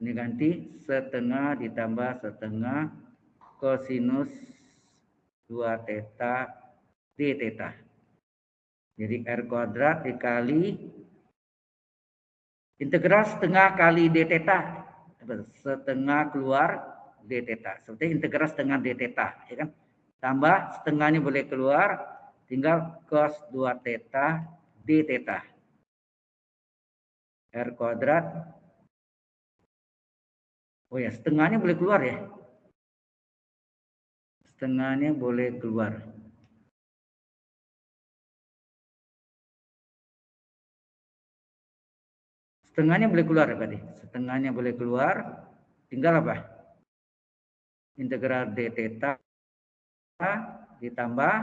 Ini ganti setengah ditambah setengah kosinus 2 theta d theta. Jadi R kuadrat dikali integral setengah kali d theta. Setengah keluar d theta. Seperti integral setengah d theta. Ya kan? Tambah setengahnya boleh keluar. Tinggal cos 2 theta d theta. R kuadrat. Oh ya, setengahnya boleh keluar ya. Setengahnya boleh keluar. Setengahnya boleh keluar ya berarti. Setengahnya boleh keluar. Tinggal apa? Integral d theta ditambah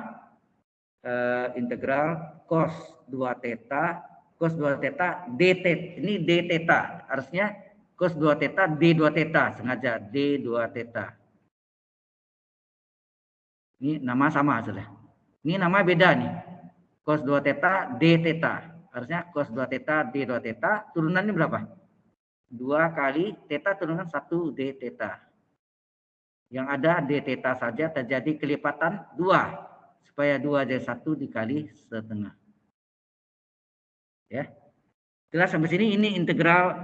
integral cos 2 theta cos 2 theta d theta. Ini d theta. Harusnya cos 2 theta d 2 theta. Sengaja d 2 theta. Ini nama sama sudah. Ini nama beda nih. Cos 2 theta d theta. Harusnya cos 2 theta d 2 theta. Turunannya berapa? 2 kali theta turunan 1 d theta. Yang ada d theta saja terjadi kelipatan 2. Supaya 2 jadi 1 dikali setengah. Ya. Jelas sampai sini ini integral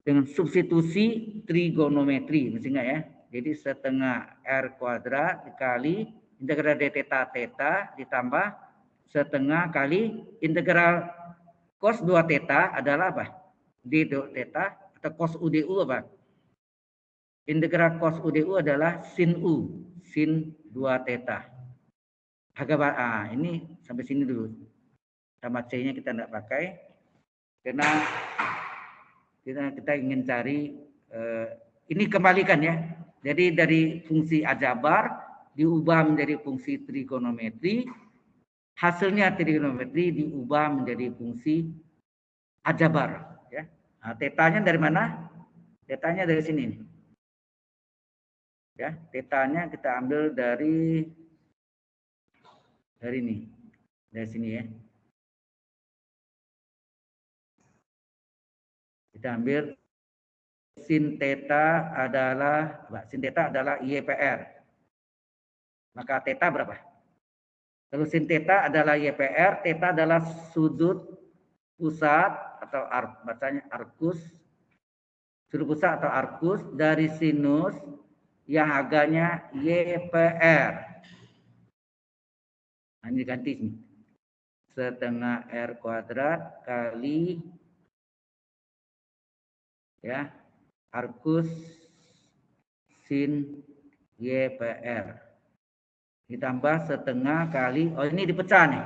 dengan substitusi trigonometri, mesti enggak ya? Jadi setengah R kuadrat dikali integral d theta theta ditambah setengah kali integral cos 2 theta adalah apa? D 2 theta atau cos UDU apa? Integral cos UDU adalah sin U, sin 2 theta. Ini sampai sini dulu. Sama C-nya kita tidak pakai karena kita ingin cari ini kembalikan ya. Jadi dari fungsi aljabar diubah menjadi fungsi trigonometri, hasilnya trigonometri diubah menjadi fungsi aljabar ya. Nah, tetanya dari mana? Tetanya dari sini. Ya, tetanya kita ambil dari ini. Dari sini ya. Kita ambil sin theta adalah YPR. Maka theta berapa? Kalau sin theta adalah YPR, theta adalah sudut pusat atau bacanya arcus. Sudut pusat atau arcus dari sinus yang harganya YPR. Nah, ini ganti sini. Setengah R kuadrat kali ya arcus sin YPR ditambah setengah kali ini dipecah nih.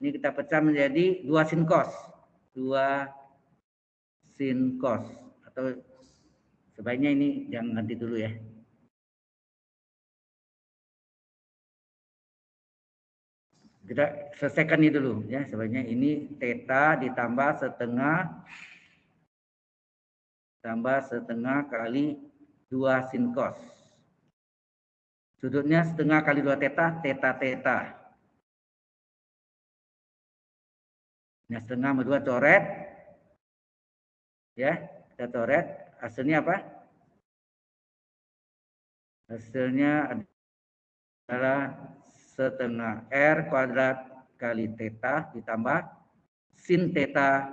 Ini kita pecah menjadi 2 sin cos. 2 sin cos atau sebaiknya ini jangan ganti dulu ya. Kita selesaikan ini dulu ya. Sebaiknya ini theta ditambah setengah kali 2 sin cos. Sudutnya setengah kali 2 theta, theta. Nah, setengah sama 2 coret. Ya, kita coret. Hasilnya apa? Hasilnya adalah setengah R kuadrat kali theta ditambah sin theta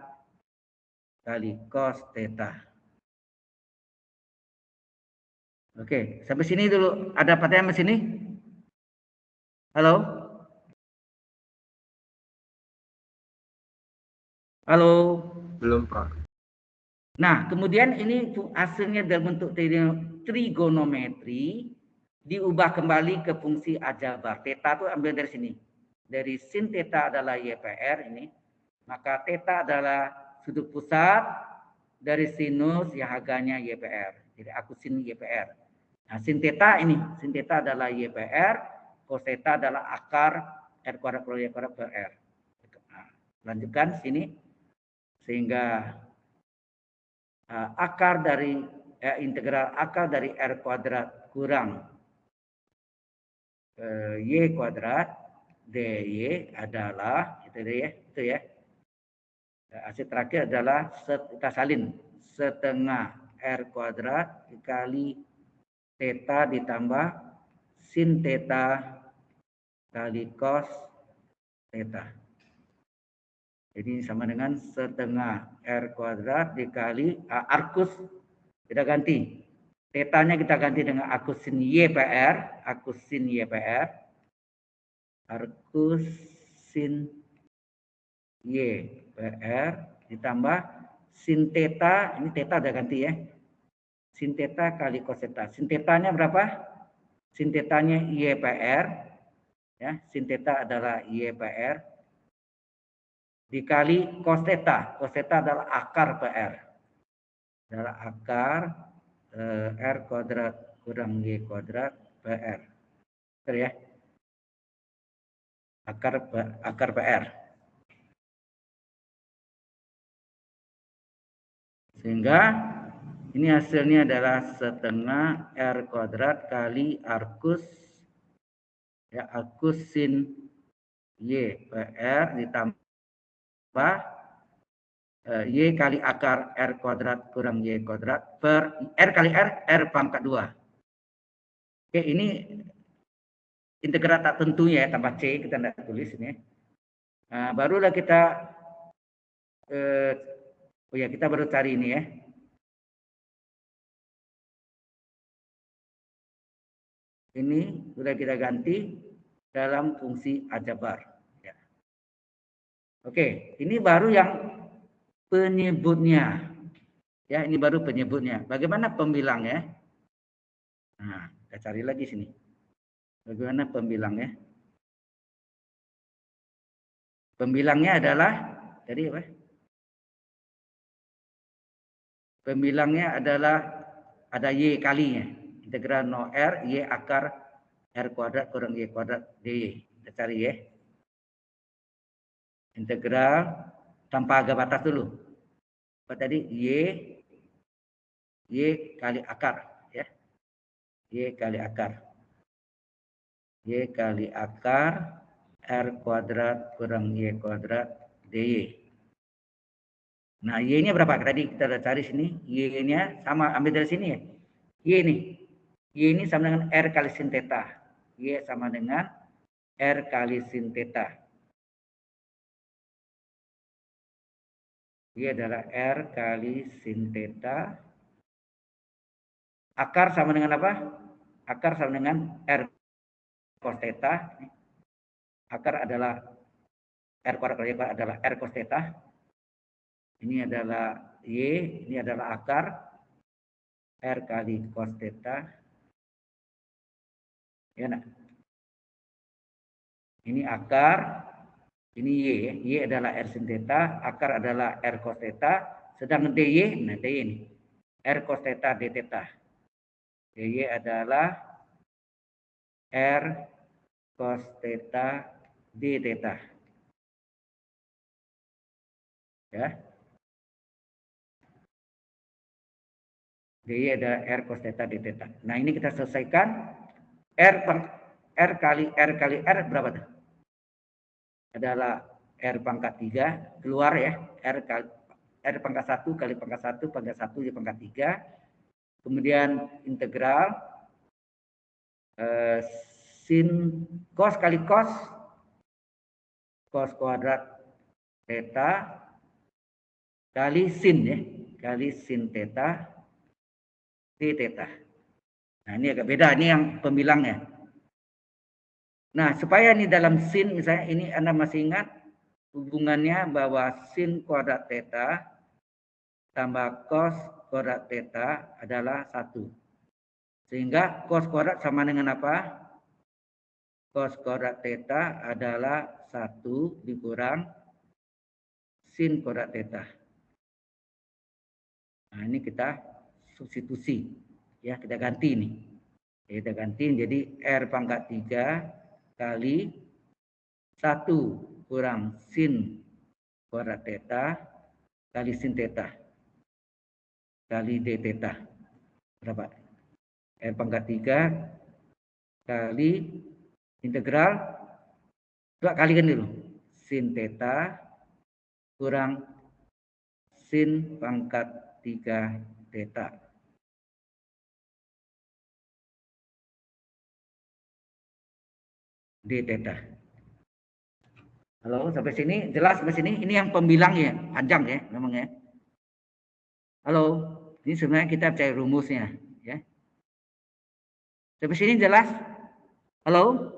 kali cos theta. Oke, sampai sini dulu. Ada pertanyaan di sini? Halo? Halo? Belum, Pak. Nah, kemudian ini hasilnya dalam bentuk trigonometri diubah kembali ke fungsi aljabar. Theta itu ambil dari sini. Dari sin theta adalah YPR ini. Maka theta adalah sudut pusat dari sinus yang harganya YPR. Jadi aku sin YPR. Nah, sin theta ini, sin theta adalah YPR, cos theta adalah akar R kuadrat per Y kuadrat per R. Nah, lanjutkan sini sehingga akar dari integral akar dari R kuadrat kurang Y kuadrat dy adalah itu ya. Hasil terakhir adalah kita salin setengah R kuadrat dikali theta ditambah sin theta kali cos theta. Jadi sama dengan setengah R kuadrat dikali arcus kita ganti. Tetanya kita ganti dengan arcus sin YPR, arcus sin YPR. Arcus sin YPR ditambah sin theta, ini theta udah ganti ya. Sin theta kali cos theta. Sin tetanya berapa? Sin tetanya YPR. Ya, sin theta adalah YPR. Dikali cos theta. Cos theta adalah akar PR. Adalah akar R kuadrat kurang Y kuadrat PR. Betul ya? Akar PR. Sehingga ini hasilnya adalah setengah R kuadrat kali arcus ya, arcus sin Y PR ditambah Y kali akar R kuadrat kurang Y kuadrat per R kali R pangkat 2. Oke, ini integral tak tentu ya, tambah C, kita tidak tulis ini. Nah, barulah kita, kita baru cari ini ya. Ini sudah kita ganti dalam fungsi aljabar. Ya. Oke, ini baru yang penyebutnya. Ya, ini baru penyebutnya. Bagaimana pembilangnya? Nah, kita cari lagi sini. Bagaimana pembilangnya? Pembilangnya adalah tadi apa? Pembilangnya adalah ada Y kalinya. Integral no R, Y akar R kuadrat kurang Y kuadrat dy. Kita cari ya. Integral tanpa agak batas dulu. Apa tadi? Y kali akar. Ya. Y kali akar. Y kali akar R kuadrat kurang Y kuadrat dy. Nah, Y-nya berapa? Tadi kita udah cari sini. Y-nya sama, ambil dari sini ya. Y ini. Y ini sama dengan R kali sin theta. Y sama dengan R kali sin theta. Y adalah R kali sin theta. Akar sama dengan apa? Akar sama dengan R cos theta. Akar adalah R kuadrat kali Y kuadrat adalah R cos theta. Ini adalah Y, ini adalah akar R kali cos theta. Ya, nah. Ini akar, ini Y. Y adalah R sin theta, akar adalah R cos theta, sedang dy, nah dy ini R cos theta d theta. dy adalah R cos theta d theta. Ya. dy adalah R cos theta d theta. Nah, ini kita selesaikan. R kali R berapa tuh? Adalah R pangkat 3 keluar ya. R pangkat 1 kali pangkat 1 pangkat 1 di pangkat 3. Kemudian integral sin cos kali cos kuadrat theta kali sin ya, kali sin theta d theta. Nah, ini agak beda, ini yang pembilangnya. Nah, supaya ini dalam sin misalnya ini Anda masih ingat hubungannya bahwa sin kuadrat theta tambah cos kuadrat theta adalah 1. Sehingga cos kuadrat sama dengan apa? Cos kuadrat theta adalah 1 dikurang sin kuadrat theta. Nah, ini kita substitusi. Ya, kita ganti ini. Kita ganti jadi R pangkat 3 kali 1 kurang sin kuadrat theta kali sin theta kali d theta. Berapa? R pangkat 3 kali integral, coba kalikan dulu. Sin theta kurang sin pangkat 3 theta. D theta. Halo, sampai sini jelas sampai sini? Ini yang pembilang ya, panjang ya memang ya. Halo, ini sebenarnya kita cari rumusnya ya. Sampai sini jelas? Halo?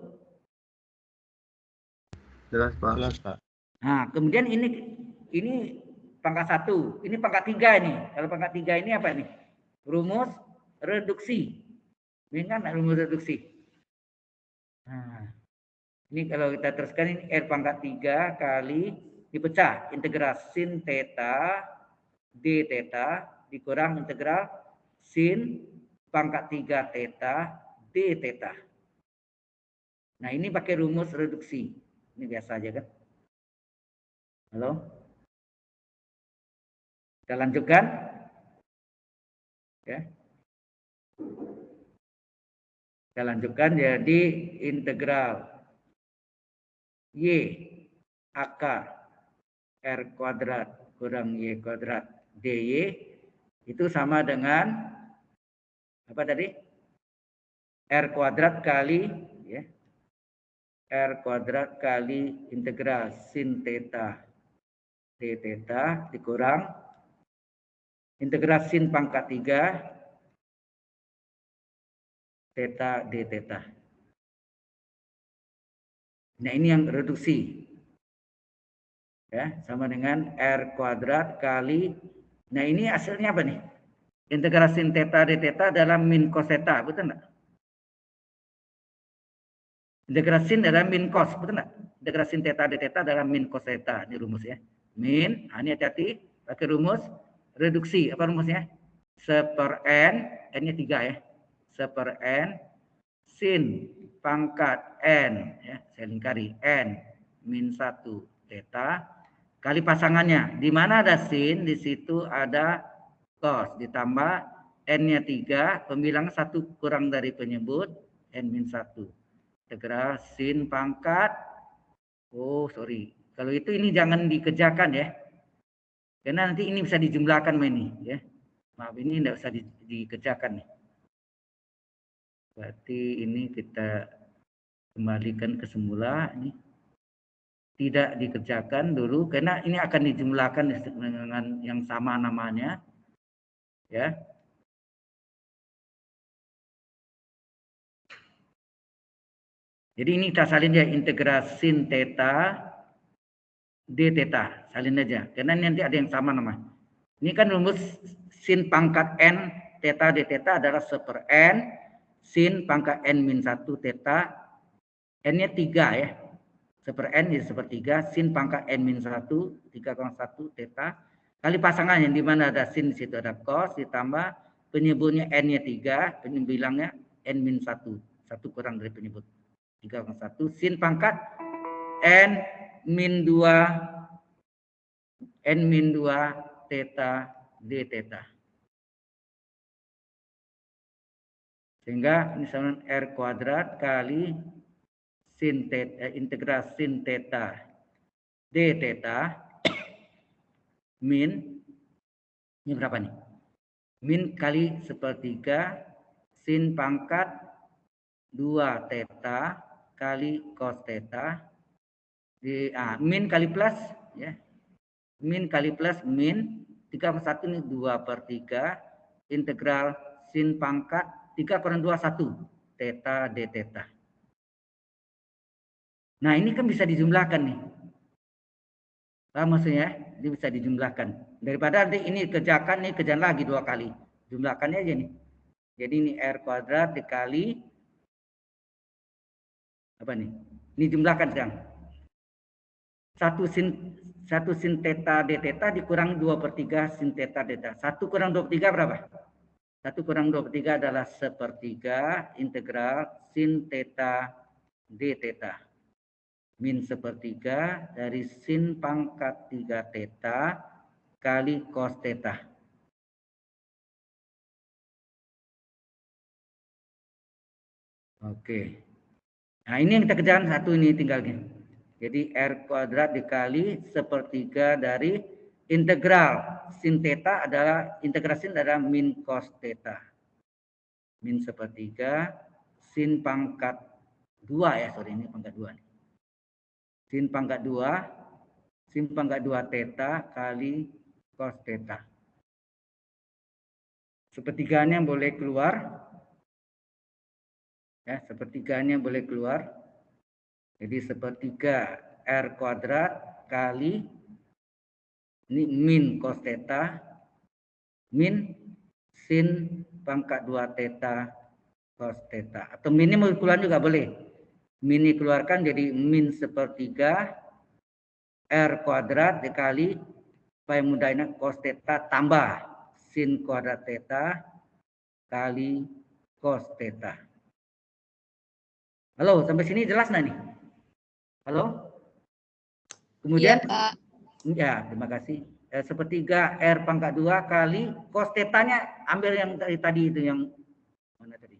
Jelas, Pak. Jelas, Pak. Nah, kemudian ini pangkat 1, ini pangkat 3 ini. Kalau pangkat 3 ini apa nih? Rumus reduksi. Ini kan rumus reduksi. Nah, ini kalau kita teruskan ini R pangkat 3 kali dipecah integral sin theta d theta dikurang integral sin pangkat 3 theta d theta. Nah, ini pakai rumus reduksi. Ini biasa aja kan? Halo? Kita lanjutkan. Ya. Kita lanjutkan jadi integral Y AK R kuadrat kurang Y kuadrat DY itu sama dengan apa tadi? R kuadrat kali ya. R kuadrat kali integral sin theta d theta dikurang integral sin pangkat 3 theta d theta. Nah, ini yang reduksi. Ya, sama dengan R kuadrat kali. Nah, ini hasilnya apa nih? Integral sin theta d theta adalah min cos theta, betul enggak? Integral sin adalah min cos, betul enggak? Integral sin theta d theta adalah min cos theta. Ini rumus ya. Min, ini hati-hati pakai rumus reduksi. Apa rumusnya? 1/n, n-nya 3 ya. 1/n sin pangkat n ya, saya lingkari n min 1 theta kali pasangannya. Di mana ada sin, di situ ada cos ditambah n-nya 3, pembilang 1 kurang dari penyebut n min 1. Integral sin pangkat kalau itu ini jangan dikerjakan ya. Karena nanti ini bisa dijumlahkan ini ya. Maaf, ini tidak usah dikerjakan nih. Berarti ini kita kembalikan ke semula ini. Tidak dikerjakan dulu karena ini akan dijumlahkan dengan yang sama namanya. Ya. Jadi ini kita salin ya integral sin theta d theta, salin aja. Karena nanti ada yang sama nama. Ini kan rumus sin pangkat n theta d theta adalah 1/n sin pangkat n min 1 theta, n-nya 3 ya. 1/n jadi 1/3 sin pangkat n min 1 3,1 theta kali pasangannya di mana ada sin di situ ada cos ditambah penyebutnya n-nya 3, penyebutnya n min 1 kurang dari penyebut 3,1 sin pangkat n min 2 theta d theta. Sehingga misalnya R kuadrat kali sin theta, integral sin theta d theta min ini berapa nih? Min kali 1/3 sin pangkat 2 theta kali cos theta min kali plus ya. Min kali plus min 3/1 ini 2/3 integral sin pangkat 3 kurang 2 1 theta d theta. Nah, ini kan bisa dijumlahkan nih. Paham maksudnya? Ini bisa dijumlahkan. Daripada nanti ini kerjakan nih kerjaan lagi 2 kali. Jumlahkannya aja nih. Jadi ini R kuadrat dikali apa nih? Ini jumlahkan sekarang. 1 sin theta d theta dikurangi 2/3 sin theta d theta. 1 kurang 2/3 berapa? 1 kurang 2/3 adalah 1/3 integral sin theta d theta. Min 1/3 dari sin pangkat 3 theta kali cos theta. Oke. Nah, ini yang kita kerjakan satu ini tinggal gini. Jadi R kuadrat dikali 1/3 dari integral sin theta adalah integral sin adalah min cos theta. Min 1/3 sin pangkat 2 ya, sorry ini pangkat 2 nih. Sin pangkat 2 theta kali cos theta. 1/3-nya boleh keluar. Ya, 1/3-nya boleh keluar. Jadi 1/3 R kuadrat kali ini min cos theta min sin pangkat 2 theta cos theta. Atau minnya mau keluar juga boleh. Min dikeluarkan jadi min 1/3 R kuadrat dikali supaya mudahnya cos theta tambah sin kuadrat theta kali cos theta. Halo, sampai sini jelas nggak nih? Halo? Kemudian, Iya, Pak. ya terima kasih. sepertiga R pangkat 2 kali cos tetanya, ambil yang dari tadi itu, yang mana tadi?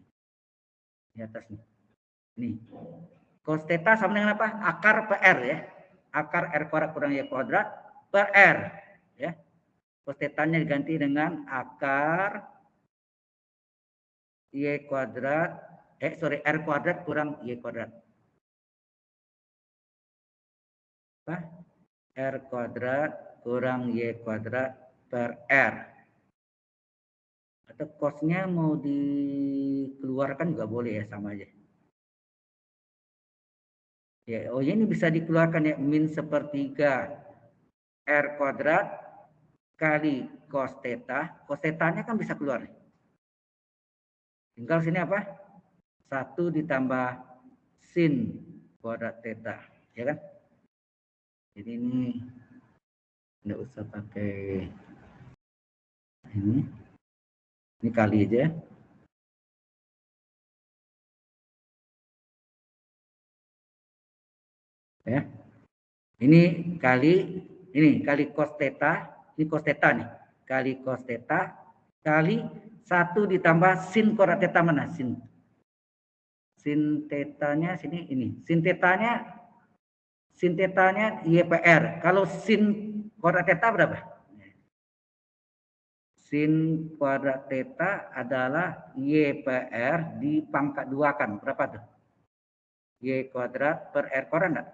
Di atas nih. Nih. Cos theta sama dengan apa? Akar per R ya. Akar R kuadrat kurang Y kuadrat per R. Ya. Cos tetanya diganti dengan akar Y kuadrat, R kuadrat kurang Y kuadrat. Apa? R kuadrat kurang Y kuadrat per R. Atau cosnya mau dikeluarkan juga boleh ya, sama aja. Ya, oh ini bisa dikeluarkan ya, min sepertiga R kuadrat kali cos theta. Cos tetanya kan bisa keluar. Tinggal sini apa? 1 ditambah sin kuadrat theta, ya kan? Jadi ini nggak usah pakai ini kali aja. Ya. Ini kali cos theta, ini cos theta nih. Kali cos theta kali 1 ditambah sin kuadrat theta, mana sin? Sin tetanya sini ini. Sin tetanya YPR. Kalau sin kuadrat theta berapa? Sin kuadrat theta adalah YPR di pangkat 2 kan. Berapa tuh? Y kuadrat per R kuadrat enggak?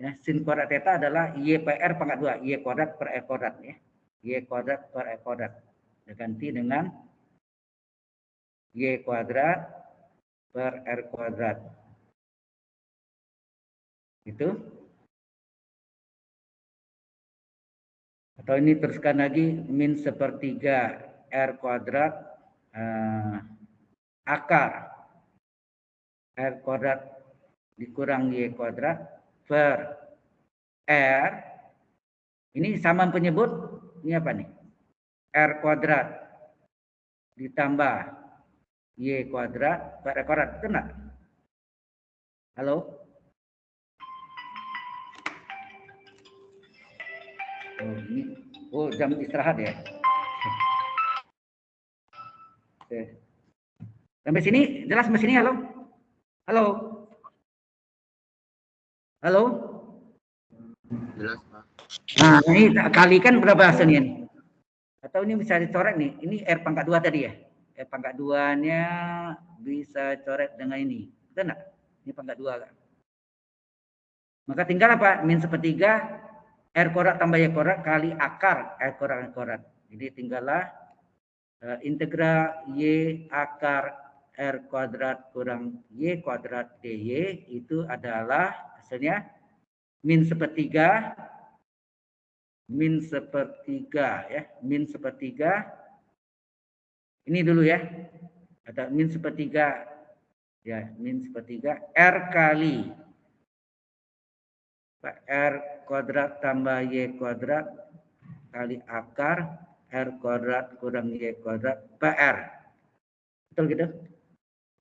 Ya, sin kuadrat theta adalah YPR pangkat 2. Y kuadrat per R kuadrat ya. Y kuadrat per R kuadrat. Diganti dengan Y kuadrat per R kuadrat. Itu. Atau ini teruskan lagi, min sepertiga R kuadrat akar R kuadrat dikurang Y kuadrat per R. Ini sama penyebut, ini apa nih? R kuadrat ditambah Y kuadrat per R kuadrat, itu enggak? Halo? Oh, ini. Oh, jam istirahat ya. Oke. Sampai sini jelas, sampai sini? Halo? Halo? Halo? Jelas, Pak. Nah, ini kalikan berapa hasilnya nih? Atau ini bisa dicoret nih. Ini R pangkat 2 tadi ya. R pangkat 2-nya bisa coret dengan ini. Betul enggak? Ini pangkat 2 kan. Maka tinggal apa? Min sepertiga R kuadrat tambah Y kuadrat kali akar R kuadrat. Jadi tinggallah integral Y akar R kuadrat kurang Y kuadrat dy itu adalah hasilnya min sepertiga ya, min sepertiga ini dulu ya, ada min sepertiga ya, min sepertiga R kali R kuadrat tambah Y kuadrat kali akar R kuadrat kurang Y kuadrat PR. Betul gitu?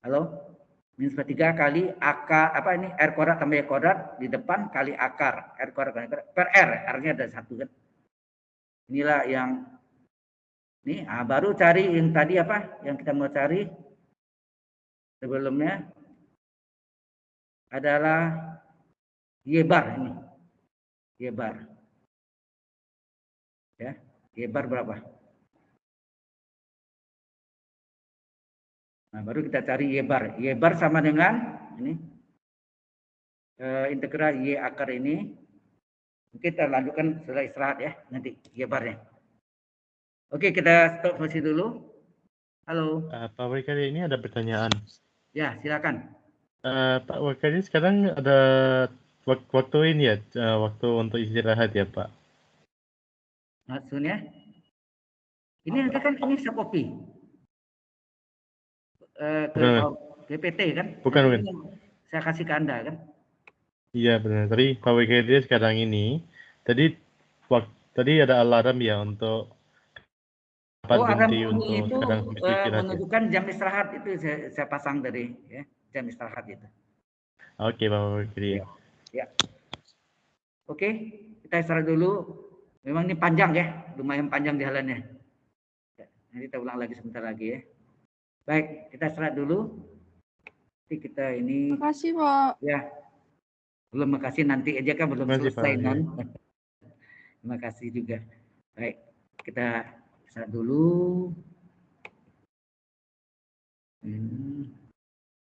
Halo? Min sepertiga kali akar, apa ini, R kuadrat tambah Y kuadrat di depan kali akar R kuadrat per R. R-nya ada 1 kan? Inilah yang ini, baru cari yang tadi apa? Yang kita mau cari sebelumnya adalah Y bar ini. Y bar. Ya, Y bar berapa? Nah, baru kita cari Y bar. Y bar sama dengan ini integral Y akar ini. Kita lanjutkan setelah istirahat ya, nanti Y barnya. Oke, kita stop masih dulu. Halo. Pak Wakili, ini ada pertanyaan. Ya, silakan. Pak Wakili, sekarang ada waktu ini ya, waktu untuk istirahat ya Pak? Maksudnya? Ini nanti kan ini kopi. Ke PPT kan? Bukan. Saya kasih ke Anda kan? Iya benar. Tadi Pak Wakili sekarang ini, tadi ada alarm ya untuk berhenti untuk itu sekarang istirahat. menunjukkan jam istirahat itu saya pasang tadi ya, jam istirahat itu. Oke, Pak Wakili. Ya. Oke, kita istirahat dulu. Memang ini panjang ya, lumayan panjang jalannya. Nanti kita ulang lagi sebentar lagi ya. Baik, kita istirahat dulu. Nanti kita ini. Makasih, Pak. Ya, belum makasih nanti aja kan belum Makasih, selesai Pak. non. Terima kasih juga. Baik, kita istirahat dulu.